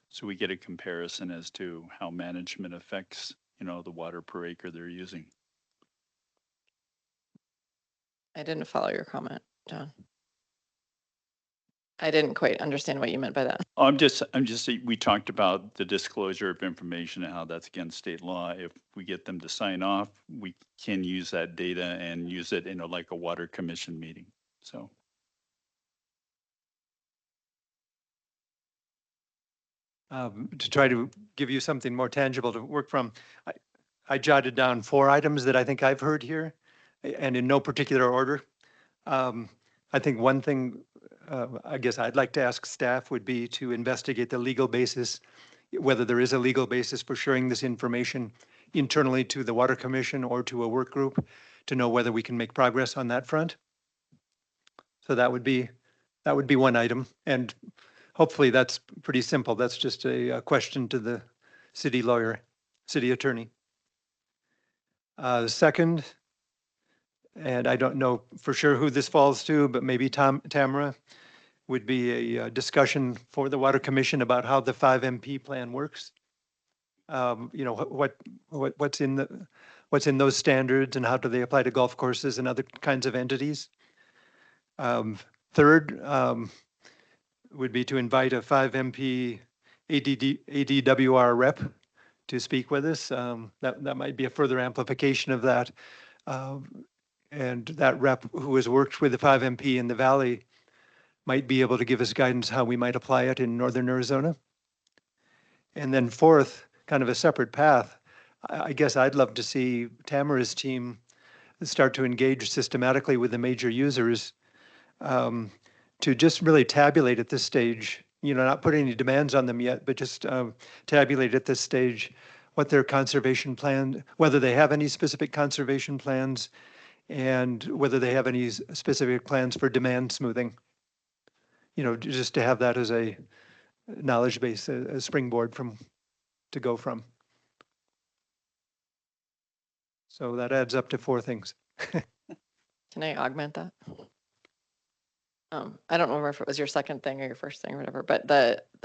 so we get a comparison as to how management affects, the water per acre they're using. I didn't follow your comment, John. I didn't quite understand what you meant by that. We talked about the disclosure of information and how that's against state law. If we get them to sign off, we can use that data and use it in like a water commission meeting. So. To try to give you something more tangible to work from, I jotted down 4 items that I think I've heard here, and in no particular order. I think one thing I guess I'd like to ask staff would be to investigate the legal basis, whether there is a legal basis for sharing this information internally to the Water Commission or to a work group to know whether we can make progress on that front. So that would be one item. And hopefully that's pretty simple. That's just a question to the city lawyer, city attorney. Second, and I don't know for sure who this falls to, but maybe Tamara, would be a discussion for the Water Commission about how the 5MP plan works. What's in those standards and how do they apply to golf courses and other kinds of entities? Third, would be to invite a 5MP ADWR rep to speak with us. That might be a further amplification of that. And that rep who has worked with the 5MP in the Valley might be able to give us guidance how we might apply it in Northern Arizona. And then fourth, kind of a separate path, I guess I'd love to see Tamara's team start to engage systematically with the major users to just really tabulate at this stage, not put any demands on them yet, but just tabulate at this stage what their conservation plan, whether they have any specific conservation plans, and whether they have any specific plans for demand smoothing. Just to have that as a knowledge base, a springboard to go from. So that adds up to 4 things. Can I augment that? I don't remember if it was your second thing or your first thing or whatever, but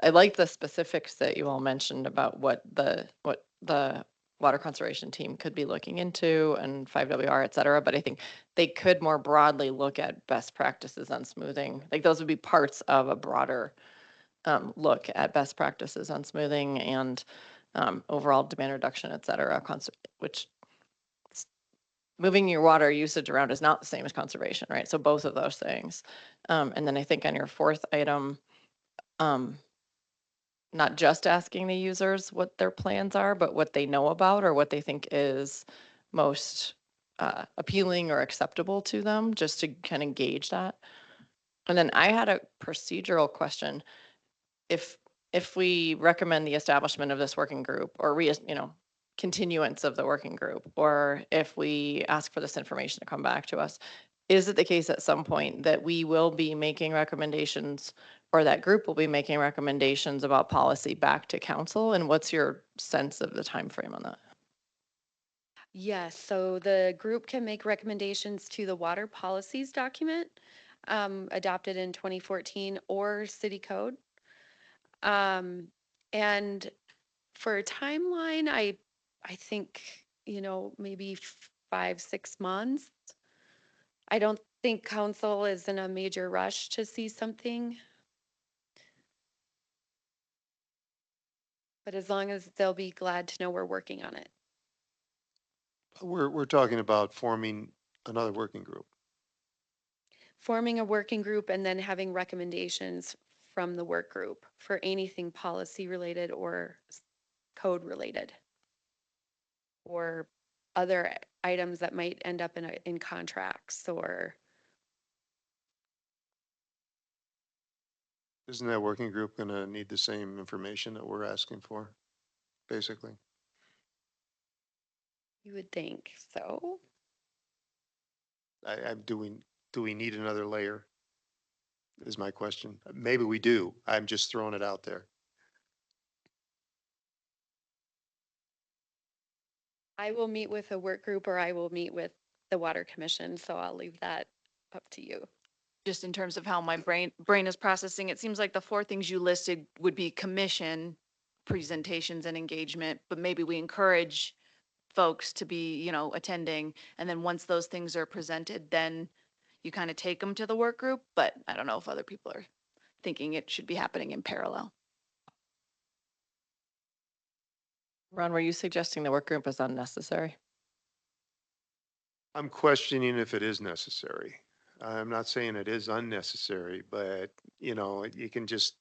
I like the specifics that you all mentioned about what the water conservation team could be looking into and 5WR, et cetera. But I think they could more broadly look at best practices on smoothing. Like those would be parts of a broader look at best practices on smoothing and overall demand reduction, et cetera, which moving your water usage around is not the same as conservation, right? So both of those things. And then I think on your fourth item, not just asking the users what their plans are, but what they know about or what they think is most appealing or acceptable to them, just to kind of gauge that. And then I had a procedural question. If we recommend the establishment of this working group or continuance of the working group, or if we ask for this information to come back to us, is it the case at some point that we will be making recommendations or that group will be making recommendations about policy back to council? And what's your sense of the time frame on that? Yes, so the group can make recommendations to the water policies document adopted in 2014 or city code. And for a timeline, I think, maybe 5-6 months. I don't think council is in a major rush to see something. But as long as they'll be glad to know we're working on it. We're talking about forming another working group. Forming a working group and then having recommendations from the work group for anything policy related or code related. Or other items that might end up in contracts or. Isn't that working group going to need the same information that we're asking for, basically? You would think so. Do we need another layer? Is my question. Maybe we do. I'm just throwing it out there. I will meet with a work group or I will meet with the Water Commission, so I'll leave that up to you. Just in terms of how my brain is processing, it seems like the four things you listed would be commission, presentations and engagement, but maybe we encourage folks to be, attending. And then once those things are presented, then you kind of take them to the work group. But I don't know if other people are thinking it should be happening in parallel. Ron, were you suggesting the work group is unnecessary? I'm questioning if it is necessary. I'm not saying it is unnecessary, but you can just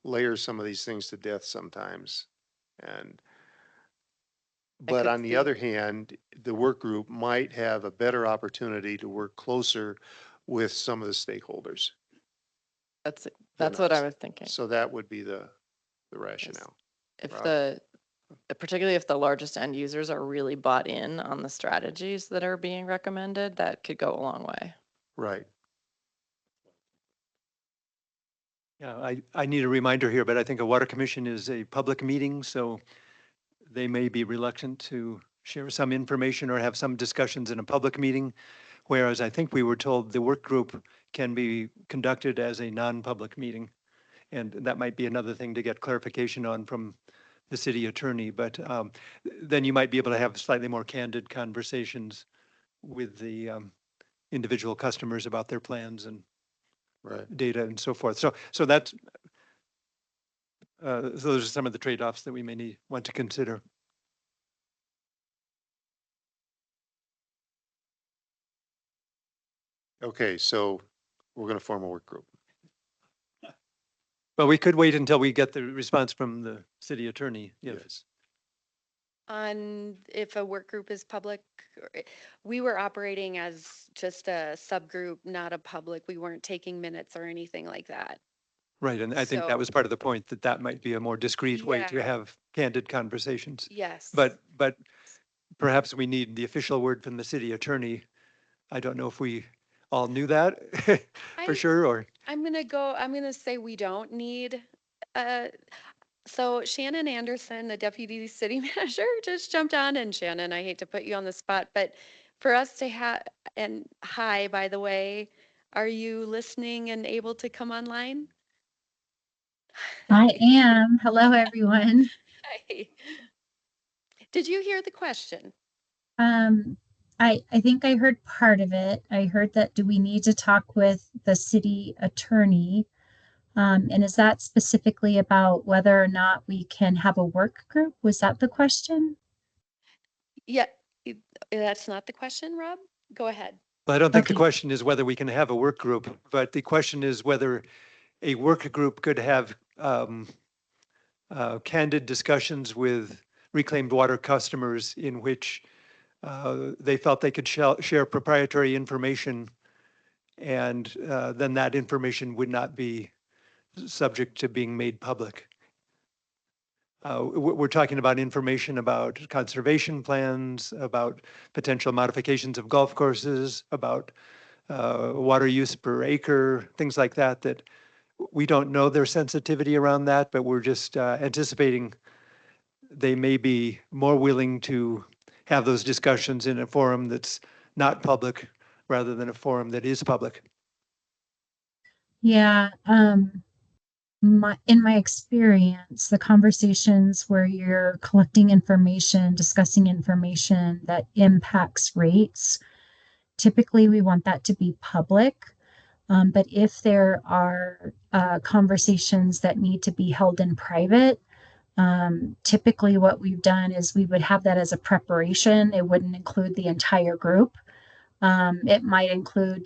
layer some of these things to death sometimes. And but could on the see- other hand, the work group might have a better opportunity to work closer with some of the stakeholders. That's than what I us. was thinking. So that would be the rationale. If Rob? particularly if the largest end users are really bought in on the strategies that are being recommended, that could go a long way. Right. Yeah, I need a reminder here, but I think a water commission is a public meeting, so they may be reluctant to share some information or have some discussions in a public meeting. Whereas I think we were told the work group can be conducted as a non-public meeting. And that might be another thing to get clarification on from the city attorney. But then you might be able to have slightly more candid conversations with the individual customers about their plans and Right. data and so forth. So that's, so those are some of the trade-offs that we may want to consider. Okay, so we're going to form a work group. Well, we could wait until we get the response from the city attorney. Yes. On if a work group is public, we were operating as just a subgroup, not a public. We weren't taking minutes or anything like that. Right, and I think that So- was part of the point, that that might be a more discreet way to Yeah. have candid conversations. Yes. But perhaps we need the official word from the city attorney. I don't know if we all knew that for I- sure, or, I'm gonna say we don't need, so Shannon Anderson, the deputy city manager, just jumped on, and Shannon, I hate to put you on the spot, but for us to have, and hi, by the way, are you listening and able to come online? I am. Hello, everyone. Hi. Did you hear the question? I think I heard part of it. I heard that do we need to talk with the city attorney? And is that specifically about whether or not we can have a work group? Was that the question? Yeah, that's not the question, Rob. Go ahead. well, I don't think the Okay. question is whether we can have a work group, but the question is whether a work group could have candid discussions with reclaimed water customers in which they felt they could share proprietary information, and then that information would not be subject to being made public. We're talking about information about conservation plans, about potential modifications of golf courses, about water use per acre, things like that, that we don't know their sensitivity around that, but we're just anticipating they may be more willing to have those discussions in a forum that's not public rather than a forum that is public. Yeah. In my experience, the conversations where you're collecting information, discussing information that impacts rates, typically we want that to be public. But if there are conversations that need to be held in private, typically what we've done is we would have that as a preparation. It wouldn't include the entire group. It might include,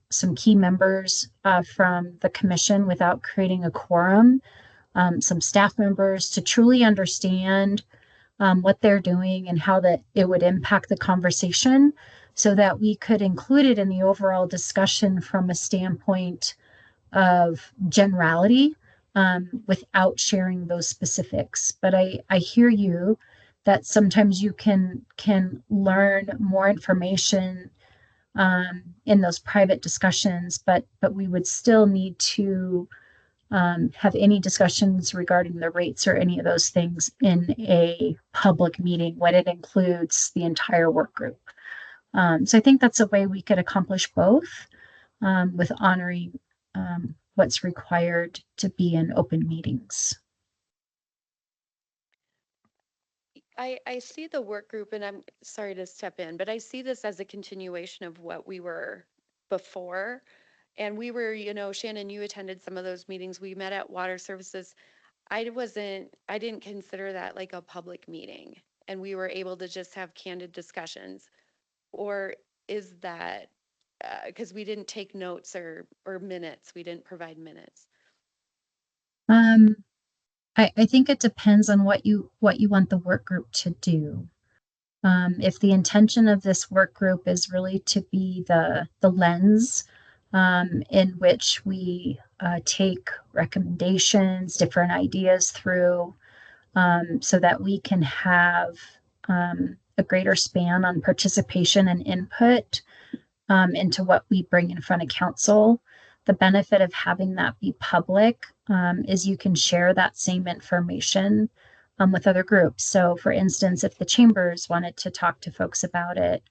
some key members from the commission without creating a quorum, some staff members to truly understand what they're doing and how that it would impact the conversation so that we could include it in the overall discussion from a standpoint of generality without sharing those specifics. But I hear you that sometimes you can learn more information in those private discussions, but we would still need to have any discussions regarding the rates or any of those things in a public meeting when it includes the entire work group. So I think that's a way we could accomplish both with honoring what's required to be in open meetings. I see the work group, and I'm sorry to step in, but I see this as a continuation of what we were before. And we were, Shannon, you attended some of those meetings. We met at Water Services. I didn't consider that like a public meeting, and we were able to just have candid discussions. Or is that, because we didn't take notes or minutes, we didn't provide minutes. I think it depends on what you want the work group to do. If the intention of this work group is really to be the lens in which we take recommendations, different ideas through, so that we can have a greater span on participation and input into what we bring in front of council. The benefit of having that be public is you can share that same information with other groups. So, for instance, if the chambers wanted to talk to folks about it,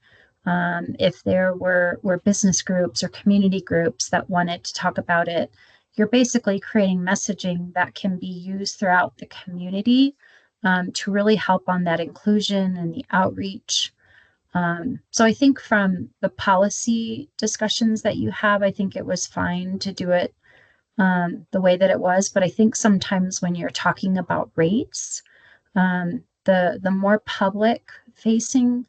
if there were business groups or community groups that wanted to talk about it, you're basically creating messaging that can be used throughout the community to really help on that inclusion and the outreach. So I think from the policy discussions that you have, I think it was fine to do it the way that it was. But I think sometimes when you're talking about rates, the more public facing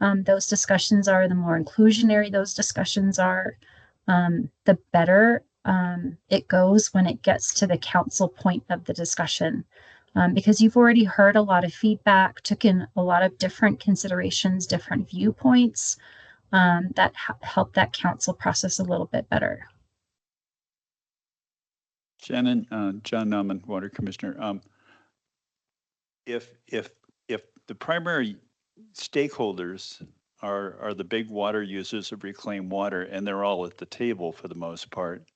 those discussions are, the more inclusionary those discussions are, the better it goes when it gets to the council point of the discussion. Because you've already heard a lot of feedback, took in a lot of different considerations, different viewpoints that help that council process a little bit better. Shannon, John Nauman, Water Commissioner. If the primary stakeholders are the big water users of reclaimed water, and they're all at the table for the most part,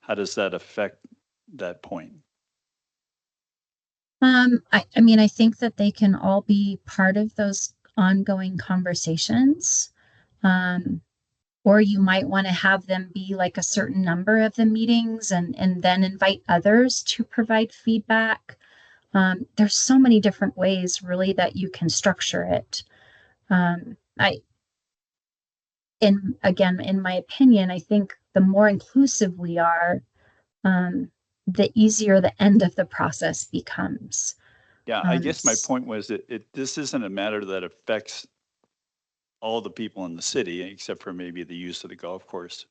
how does that affect that point? I mean, I think that they can all be part of those ongoing conversations. Or you might want to have them be like a certain number of the meetings and then invite others to provide feedback. There's so many different ways really that you can structure it. In my opinion, I think the more inclusive we are, the easier the end of the process becomes. Yeah, I guess my point was that this isn't a matter that affects all the people in the city, except for maybe the use of the golf course.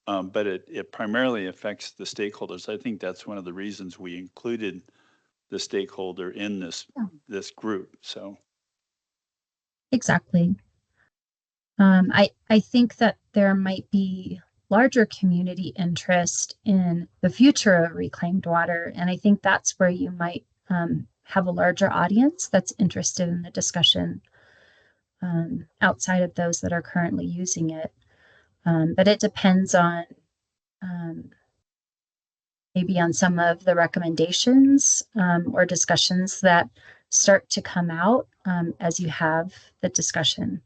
But it primarily affects the stakeholders. I think that's one of the reasons we included the stakeholder in this group, so. Exactly. I think that there might be larger community interest in the future of reclaimed water, and I think that's where you might have a larger audience that's interested in the discussion outside of those that are currently using it. But it depends on maybe on some of the recommendations or discussions that start to come out as you have the discussion.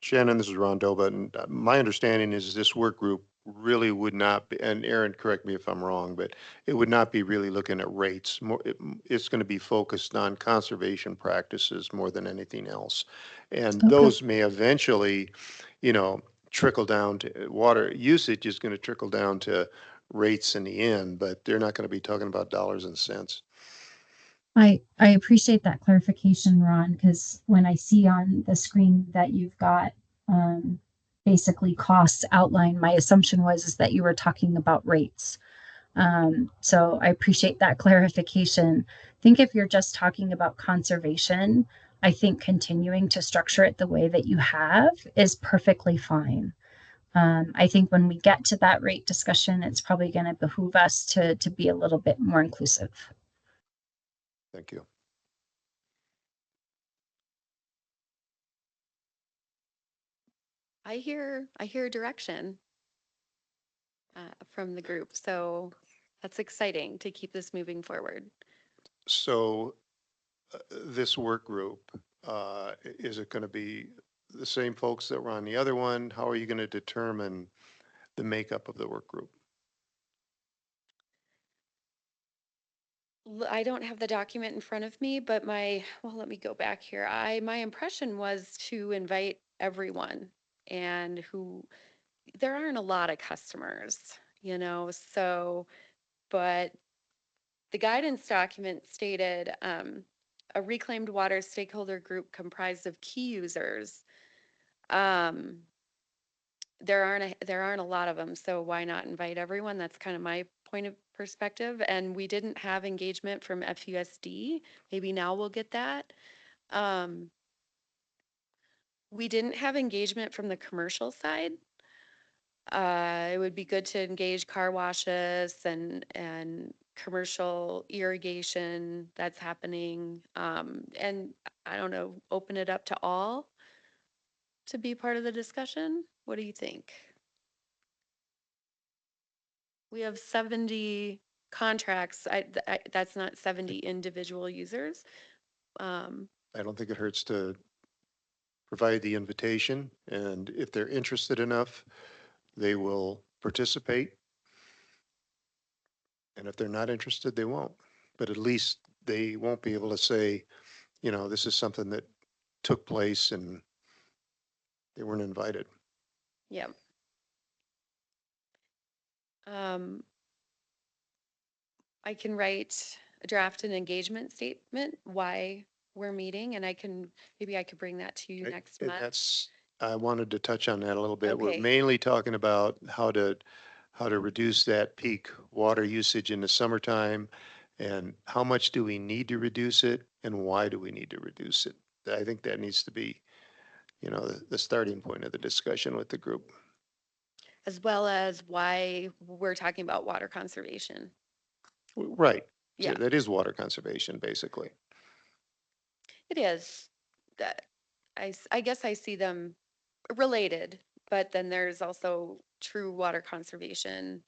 Shannon, this is Ron Doba, and my understanding is this work group really would not be, and Aaron, correct me if I'm wrong, but it would not be really looking at rates. It's going to be focused on conservation practices more than anything else. And those may eventually, trickle down to water usage is going to trickle down to rates in the end, but they're not going to be talking about dollars and cents. I appreciate that clarification, Ron, because when I see on the screen that you've got basically costs outlined, my assumption is that you were talking about rates. So I appreciate that clarification. I think if you're just talking about conservation, I think continuing to structure it the way that you have is perfectly fine. I think when we get to that rate discussion, it's probably going to behoove us to be a little bit more inclusive. Thank you. I hear direction from the group, so that's exciting to keep this moving forward. So this work group, is it going to be the same folks that were on the other one? How are you going to determine the makeup of the work group? I don't have the document in front of me, but well, let me go back here. My impression was to invite everyone and there aren't a lot of customers, so, but the guidance document stated, a reclaimed water stakeholder group comprised of key users. Um, there aren't a lot of them, so why not invite everyone? That's kind of my point of perspective. And we didn't have engagement from FUSD. Maybe now we'll get that. Um, we didn't have engagement from the commercial side. It would be good to engage car washes and commercial irrigation that's happening. And I don't know, open it up to all to be part of the discussion. What do you think? We have 70 contracts. That's not 70 individual users. Um, I don't think it hurts to provide the invitation, and if they're interested enough, they will participate. And if they're not interested, they won't. But at least they won't be able to say, this is something that took place and they weren't invited. yeah. Um, I can write a draft and engagement statement, why we're meeting, and maybe I could bring that to you Okay, next and month. I wanted to touch on that a little bit. We're Okay. mainly talking about how to reduce that peak water usage in the summertime, and how much do we need to reduce it, and why do we need to reduce it? I think that needs to be, the starting point of the discussion with the group. As well as why we're talking about water conservation. Right. Yeah, That is water conservation, basically. it is. That I guess I see them related, but then there's also true water conservation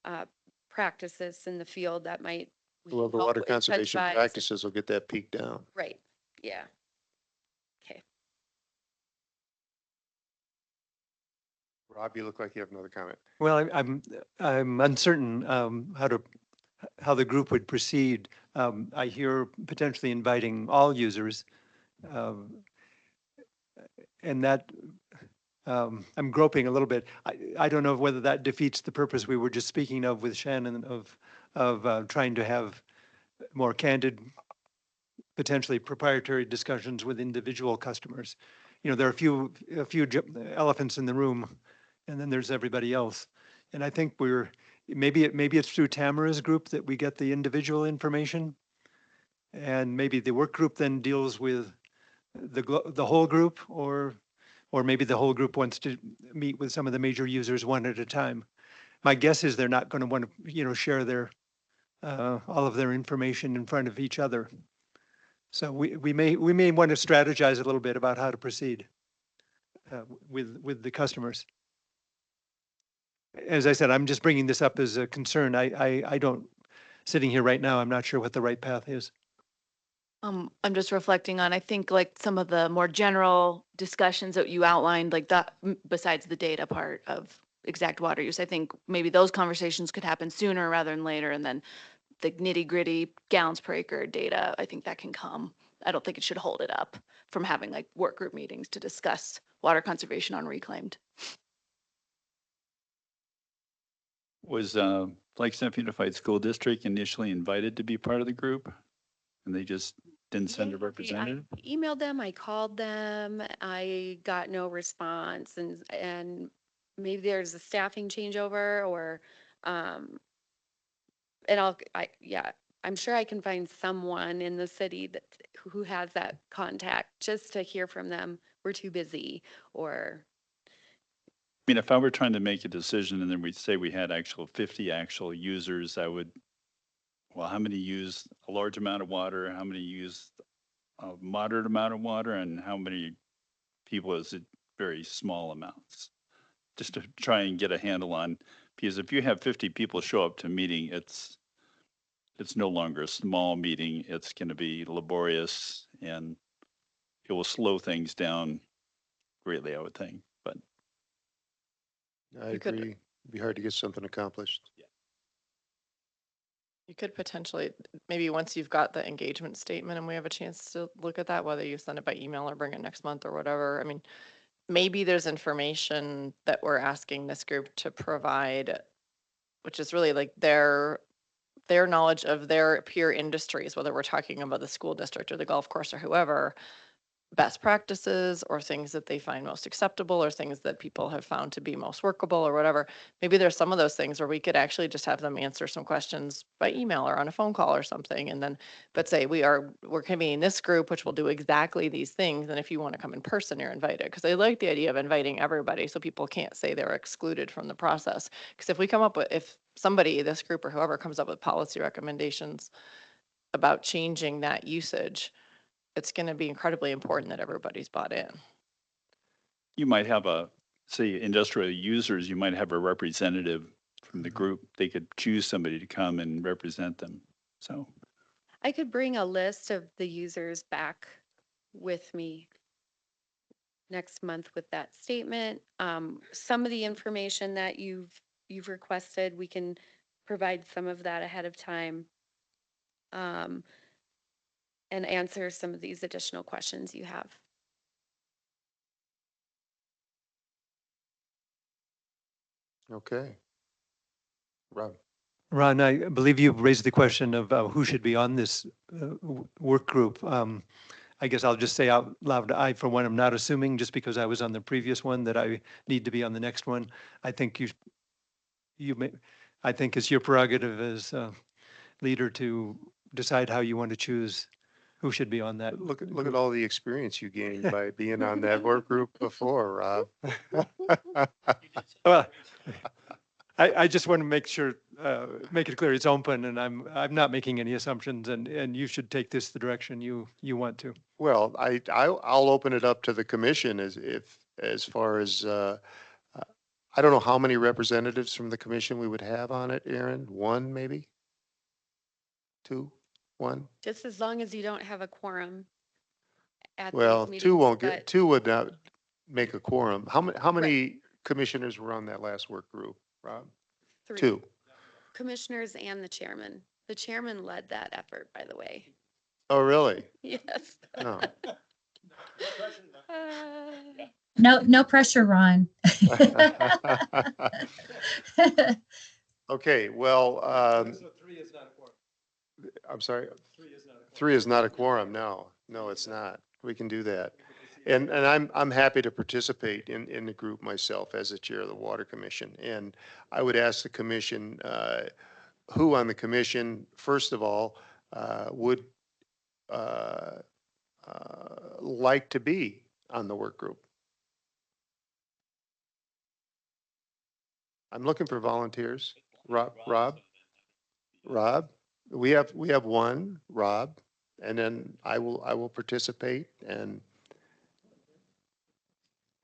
uh, practices in the field that might Well, the help water conservation incentivize. practices will get that peak down. Right, yeah. Okay. Rob, you look like you have another comment. Well, I'm uncertain how the group would proceed. I hear potentially inviting all users, um, and that I'm groping a little bit. I don't know whether that defeats the purpose we were just speaking of with Shannon of trying to have more candid, potentially proprietary discussions with individual customers. There are a few elephants in the room, and then there's everybody else. And I think maybe it's through Tamara's group that we get the individual information, and maybe the work group then deals with the whole group, or maybe the whole group wants to meet with some of the major users one at a time. My guess is they're not going to want to, share all of their information in front of each other. So we may want to strategize a little bit about how to proceed with the customers. As I said, I'm just bringing this up as a concern. I don't, sitting here right now, I'm not sure what the right path is. I'm just reflecting on, I think like some of the more general discussions that you outlined, like that, besides the data part of exact water use, I think maybe those conversations could happen sooner rather than later. And then the nitty gritty gallons per acre data, I think that can come. I don't think it should hold it up from having like work group meetings to discuss water conservation on reclaimed. Was Flagstaff Unified School District initially invited to be part of the group? And they just didn't send a Yeah, representative? I emailed them, I called them, I got no response, and maybe there's a staffing changeover or, um, and yeah, I'm sure I can find someone in the city who has that contact just to hear from them. We're too busy, or, I mean, if I were trying to make a decision and then we'd say we had 50 actual users, I would well, how many use a large amount of water, how many use a moderate amount of water, and how many people is it very small amounts? Just to try and get a handle on, because if you have 50 people show up to a meeting, it's no longer a small meeting. It's going to be laborious and it will slow things down greatly, I would think. But I You could- agree. It'd be hard to get something accomplished. You could potentially, maybe once you've got the engagement statement and we have a chance to look at that, whether you send it by email or bring it next month or whatever. I mean, maybe there's information that we're asking this group to provide, which is really like their knowledge of their peer industries, whether we're talking about the school district or the golf course or whoever, best practices or things that they find most acceptable or things that people have found to be most workable or whatever. Maybe there's some of those things where we could actually just have them answer some questions by email or on a phone call or something. And then, but say we're convening this group, which will do exactly these things. And if you want to come in person, you're invited. Because I like the idea of inviting everybody so people can't say they're excluded from the process. Because if we come up with, if somebody, this group or whoever comes up with policy recommendations about changing that usage, it's going to be incredibly important that everybody's bought in. you might have say, industrial users, you might have a representative from the group. They could choose somebody to come and represent them. So I could bring a list of the users back with me next month with that statement. Some of the information that you've requested, we can provide some of that ahead of time. And answer some of these additional questions you have. Okay. Rob, Ron, I believe you raised the question of who should be on this work group. I guess I'll just say out loud, I, for one, am not assuming just because I was on the previous one that I need to be on the next one. I think I think it's your prerogative as leader to decide how you want to choose who should be on that. look at group. all the experience you gained by being on that work group before, Rob. Well, I just want to make sure, make it clear it's open and I'm not making any assumptions and you should take this the direction you want to. Well, I'll open it up to the commission as far as, I don't know how many representatives from the commission we would have on it, Aaron? One, maybe? Two? One? Just as long as you don't have a quorum at these Well, meetings. two won't but- get, two would not make a quorum. How many commissioners were on that last work group, Rob? Three. Two. Commissioners and the chairman. The chairman led that effort, by the way. Oh, really? Yes. No. No pressure, Ron. Okay, well, Three is not a quorum. I'm sorry, Three is not a quorum. three is not a quorum, no, it's not. We can do that. And I'm happy to participate in the group myself as the chair of the Water Commission. And I would ask the commission, who on the commission, first of all, would like to be on the work group? I'm looking for volunteers. Rob, we have one, Rob, and then I will participate. And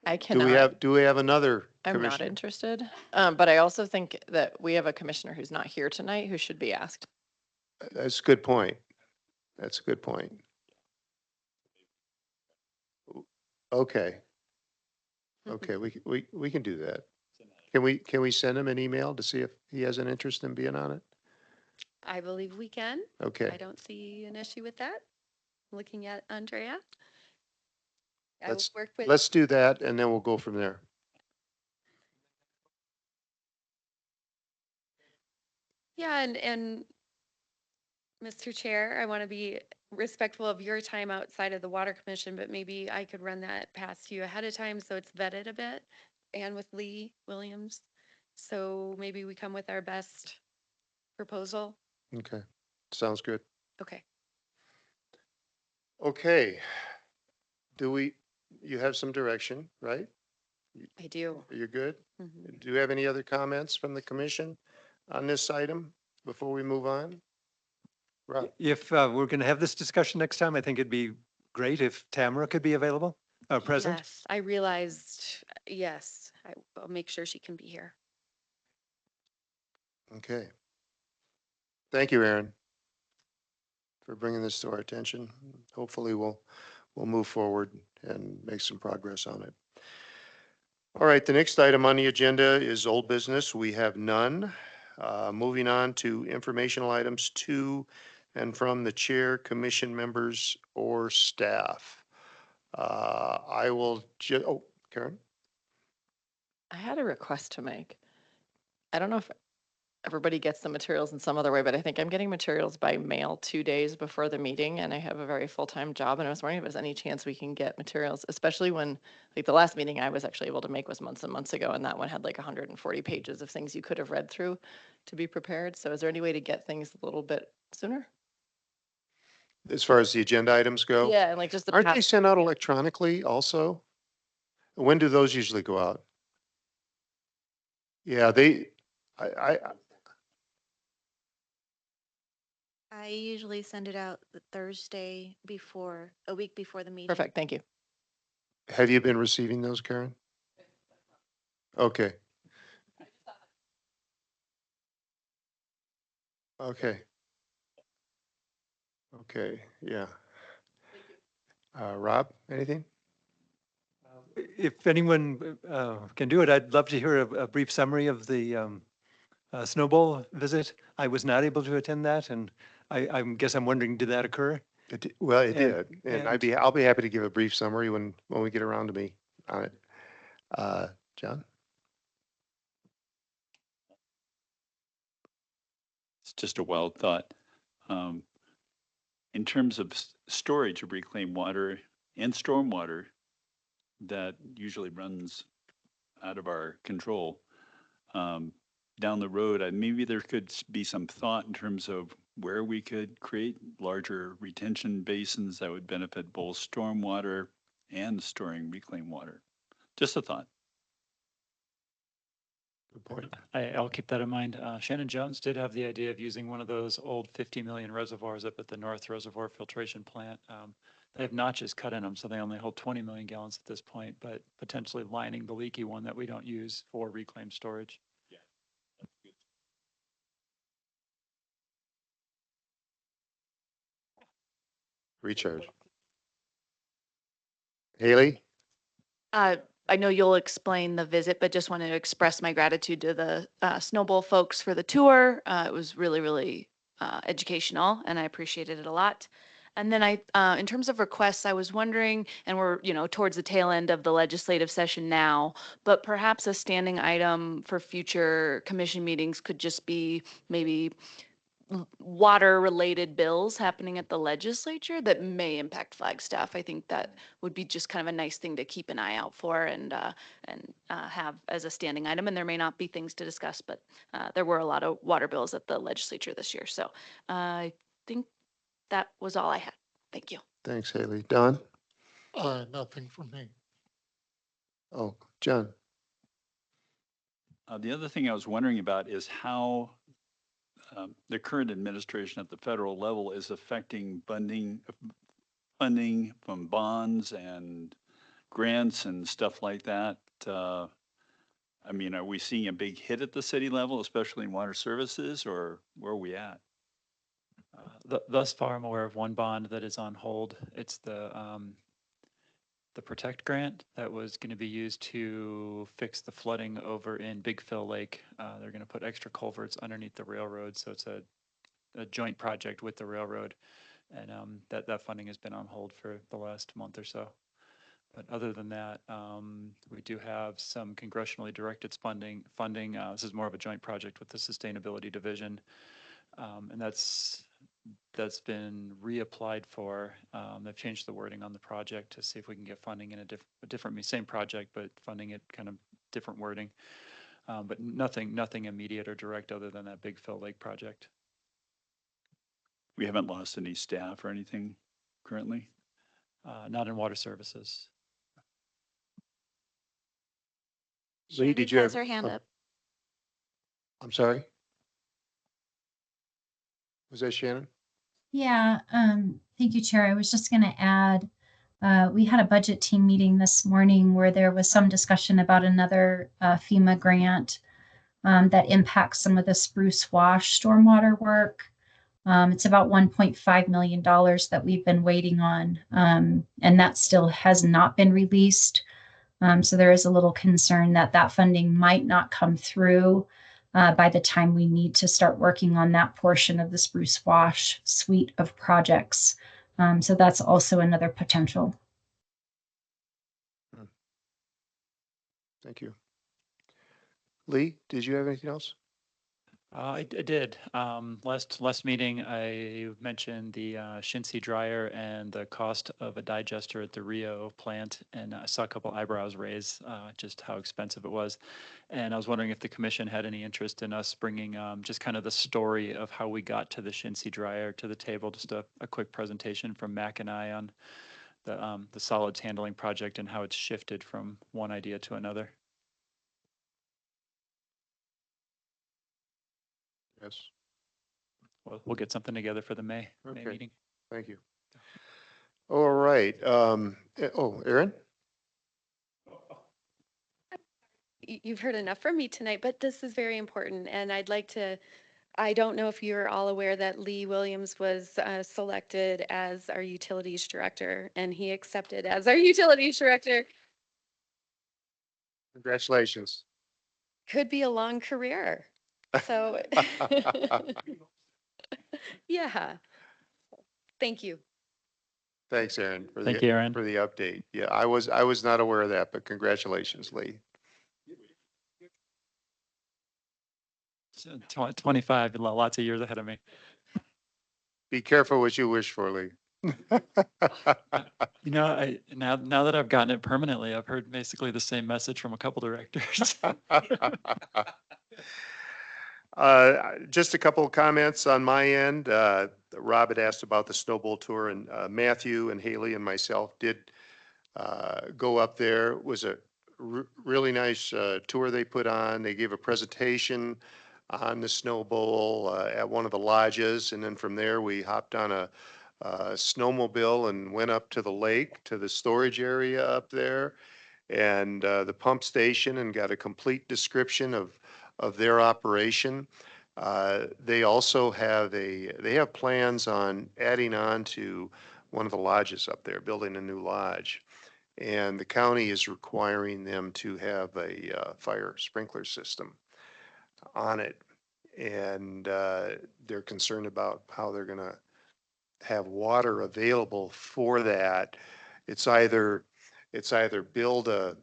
I cannot. do we have another I'm not commissioner? interested. But I also think that we have a commissioner who's not here tonight who should be asked. That's a good point. That's a good point. Okay. Okay, we can do that. Can we send him an email to see if he has an interest in being on it? I believe we can. I Okay, don't see an issue with that. Looking at Andrea. I will let's, work with. let's do that and then we'll go from there. Yeah, and Mr. Chair, I want to be respectful of your time outside of the Water Commission, but maybe I could run that past you ahead of time so it's vetted a bit, and with Lee Williams. So maybe we come with our best proposal. Okay, sounds good. Okay. Okay. You have some direction, right? I do. You're good? Mhm. Do you have any other comments from the commission on this item before we move on? Rob? If we're going to have this discussion next time, I think it'd be great if Tamara could be available, present. Yes, I realized, yes, I'll make sure she can be here. Okay. Thank you, Aaron, for bringing this to our attention. Hopefully we'll move forward and make some progress on it. All right, the next item on the agenda is old business. We have none. Moving on to informational items to and from the chair, commission members, or staff. I will oh, Karen? I had a request to make. I don't know if everybody gets the materials in some other way, but I think I'm getting materials by mail 2 days before the meeting, and I have a very full-time job, and I was wondering if there's any chance we can get materials, especially when, like, the last meeting I was actually able to make was months and months ago, and that one had like 140 pages of things you could have read through to be prepared. So is there any way to get things a little bit sooner? As far as the agenda items go? Yeah, and like just the Aren't they past, sent out electronically also? When do those usually go out? Yeah, I, I usually send it out the Thursday before, a week before the meeting. perfect, thank you. have you been receiving those, Karen? Okay. Okay. Okay, yeah. Rob, anything? If anyone can do it, I'd love to hear a brief summary of the Snowball visit. I was not able to attend that, and I guess I'm wondering, did that occur? Well, it And- did, and and- I'll be happy to give a brief summary when we get around to me on it. John? It's just a wild thought. In terms of storage of reclaimed water and stormwater that usually runs out of our control, down the road, maybe there could be some thought in terms of where we could create larger retention basins that would benefit both stormwater and storing reclaimed water. Just a thought. Good point. I'll keep that in mind. Shannon Jones did have the idea of using one of those old 50 million reservoirs up at the North Reservoir Filtration Plant. They have notches cut in them, so they only hold 20 million gallons at this point, but potentially lining the leaky one that we don't use for reclaimed storage. Recharge. Haley? I know you'll explain the visit, but just wanted to express my gratitude to the Snowball folks for the tour. It was really, really educational, and I appreciated it a lot. And then in terms of requests, I was wondering, and we're, towards the tail end of the legislative session now, but perhaps a standing item for future commission meetings could just be maybe water-related bills happening at the legislature that may impact Flagstaff. I think that would be just kind of a nice thing to keep an eye out for and have as a standing item. And there may not be things to discuss, but there were a lot of water bills at the legislature this year. So I think that was all I had. Thank you. Thanks, Haley. Don? Nothing from me. Oh, John? The other thing I was wondering about is how the current administration at the federal level is affecting funding from bonds and grants and stuff like that. Are we seeing a big hit at the city level, especially in water services, or where are we at? Thus far, I'm aware of one bond that is on hold. It's the Protect grant that was going to be used to fix the flooding over in Big Fill Lake. They're going to put extra culverts underneath the railroad, so it's a joint project with the railroad, and that funding has been on hold for the last month or so. But other than that, we do have some congressionally directed funding. This is more of a joint project with the Sustainability Division, and that's been reapplied for. They've changed the wording on the project to see if we can get funding in a different, same project, but funding it kind of different wording. But nothing immediate or direct other than that Big Fill Lake project. We haven't lost any staff or anything currently? Not in water services. Lee, did you has have? her hand oh, up. I'm sorry? Was that Shannon? Yeah, thank you, Chair. I was just going to add, we had a budget team meeting this morning where there was some discussion about another FEMA grant that impacts some of the Spruce Wash stormwater work. It's about $1.5 million that we've been waiting on, and that still has not been released. So there is a little concern that that funding might not come through by the time we need to start working on that portion of the Spruce Wash suite of projects. So that's also another potential. Thank you. Lee, did you have anything else? I did. Last meeting, I mentioned the Shinse dryer and the cost of a digester at the Rio plant, and I saw a couple eyebrows raise just how expensive it was. And I was wondering if the commission had any interest in us bringing just kind of the story of how we got to the Shinse dryer to the table. Just a quick presentation from Mac and I on the solids handling project and how it's shifted from one idea to another. Yes. We'll get something together for the May Okay. meeting. Thank you. All right. Oh, Aaron? You've heard enough from me tonight, but this is very important. And I'd like to, I don't know if you're all aware that Lee Williams was selected as our utilities director, and he accepted as our utilities director. Congratulations. Could be a long career. So, yeah. Thank you. Thanks, Aaron, for Thank you, Aaron. for the update. Yeah, I was not aware of that, but congratulations, Lee. So 25, lots of years ahead of me. Be careful what you wish for, Lee. You know, now that I've gotten it permanently, I've heard basically the same message from a couple directors. Just a couple of comments on my end. Rob had asked about the snowball tour, and Matthew and Haley and myself did go up there. It was a really nice tour they put on. They gave a presentation on the snow bowl at one of the lodges, and then from there we hopped on a snowmobile and went up to the lake, to the storage area up there, and the pump station, and got a complete description of their operation. They also have they have plans on adding on to one of the lodges up there, building a new lodge. And the county is requiring them to have a fire sprinkler system on it. And they're concerned about how they're going to have water available for that. It's either build a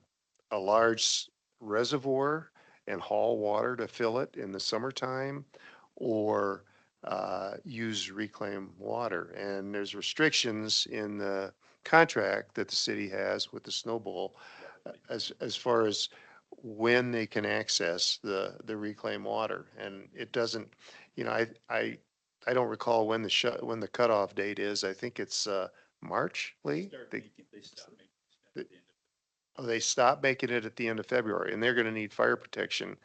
large reservoir and haul water to fill it in the summertime, or use reclaimed water. And there's restrictions in the contract that the city has with the snowball as far as when they can access the reclaimed water. And it doesn't, you know, I don't recall when when the cutoff date is. I think it's March, Lee? They stop making it at the end of February, and they're gonna need fire protection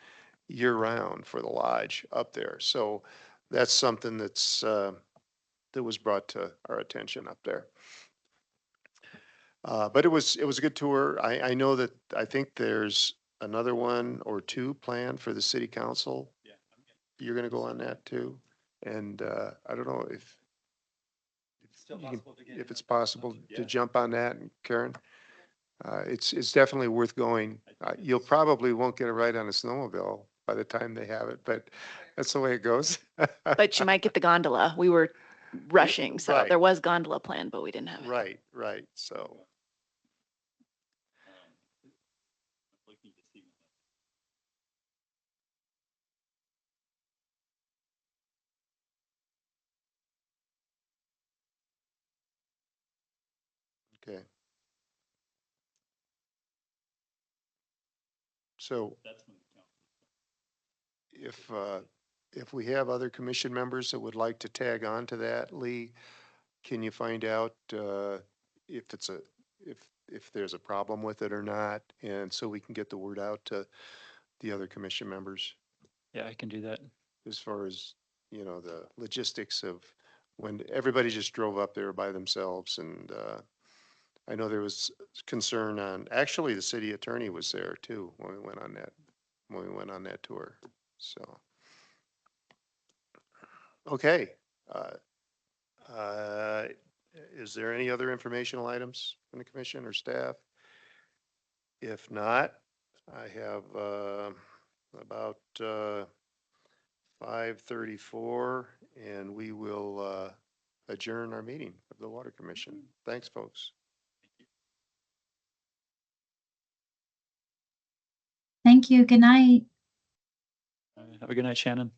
year round for the lodge up there. So that's something that was brought to our attention up there. But it was a good tour. I know that, I think there's another one or two planned for the city council. Yeah. You're gonna go on that too? And I don't know if if it's possible to jump on that, and Karen. It's definitely worth going. You'll probably won't get a ride on a snowmobile by the time they have it, but that's the way it goes. But you might get the gondola. We were rushing, so Right. there was gondola planned, but we didn't have it. Right, right. So, okay. So if we have other commission members that would like to tag on to that, Lee, can you find out if it's if there's a problem with it or not? And so we can get the word out to the other commission members Yeah, I can do that. as far as, you know, the logistics of when everybody just drove up there by themselves, and I know there was concern on, actually, the city attorney was there too when we went on that tour, so. Okay. Is there any other informational items from the commission or staff? If not, I have about 5:34, and we will adjourn our meeting of the Water Commission. Thanks, folks. Thank you. Good night. Have a good night, Shannon.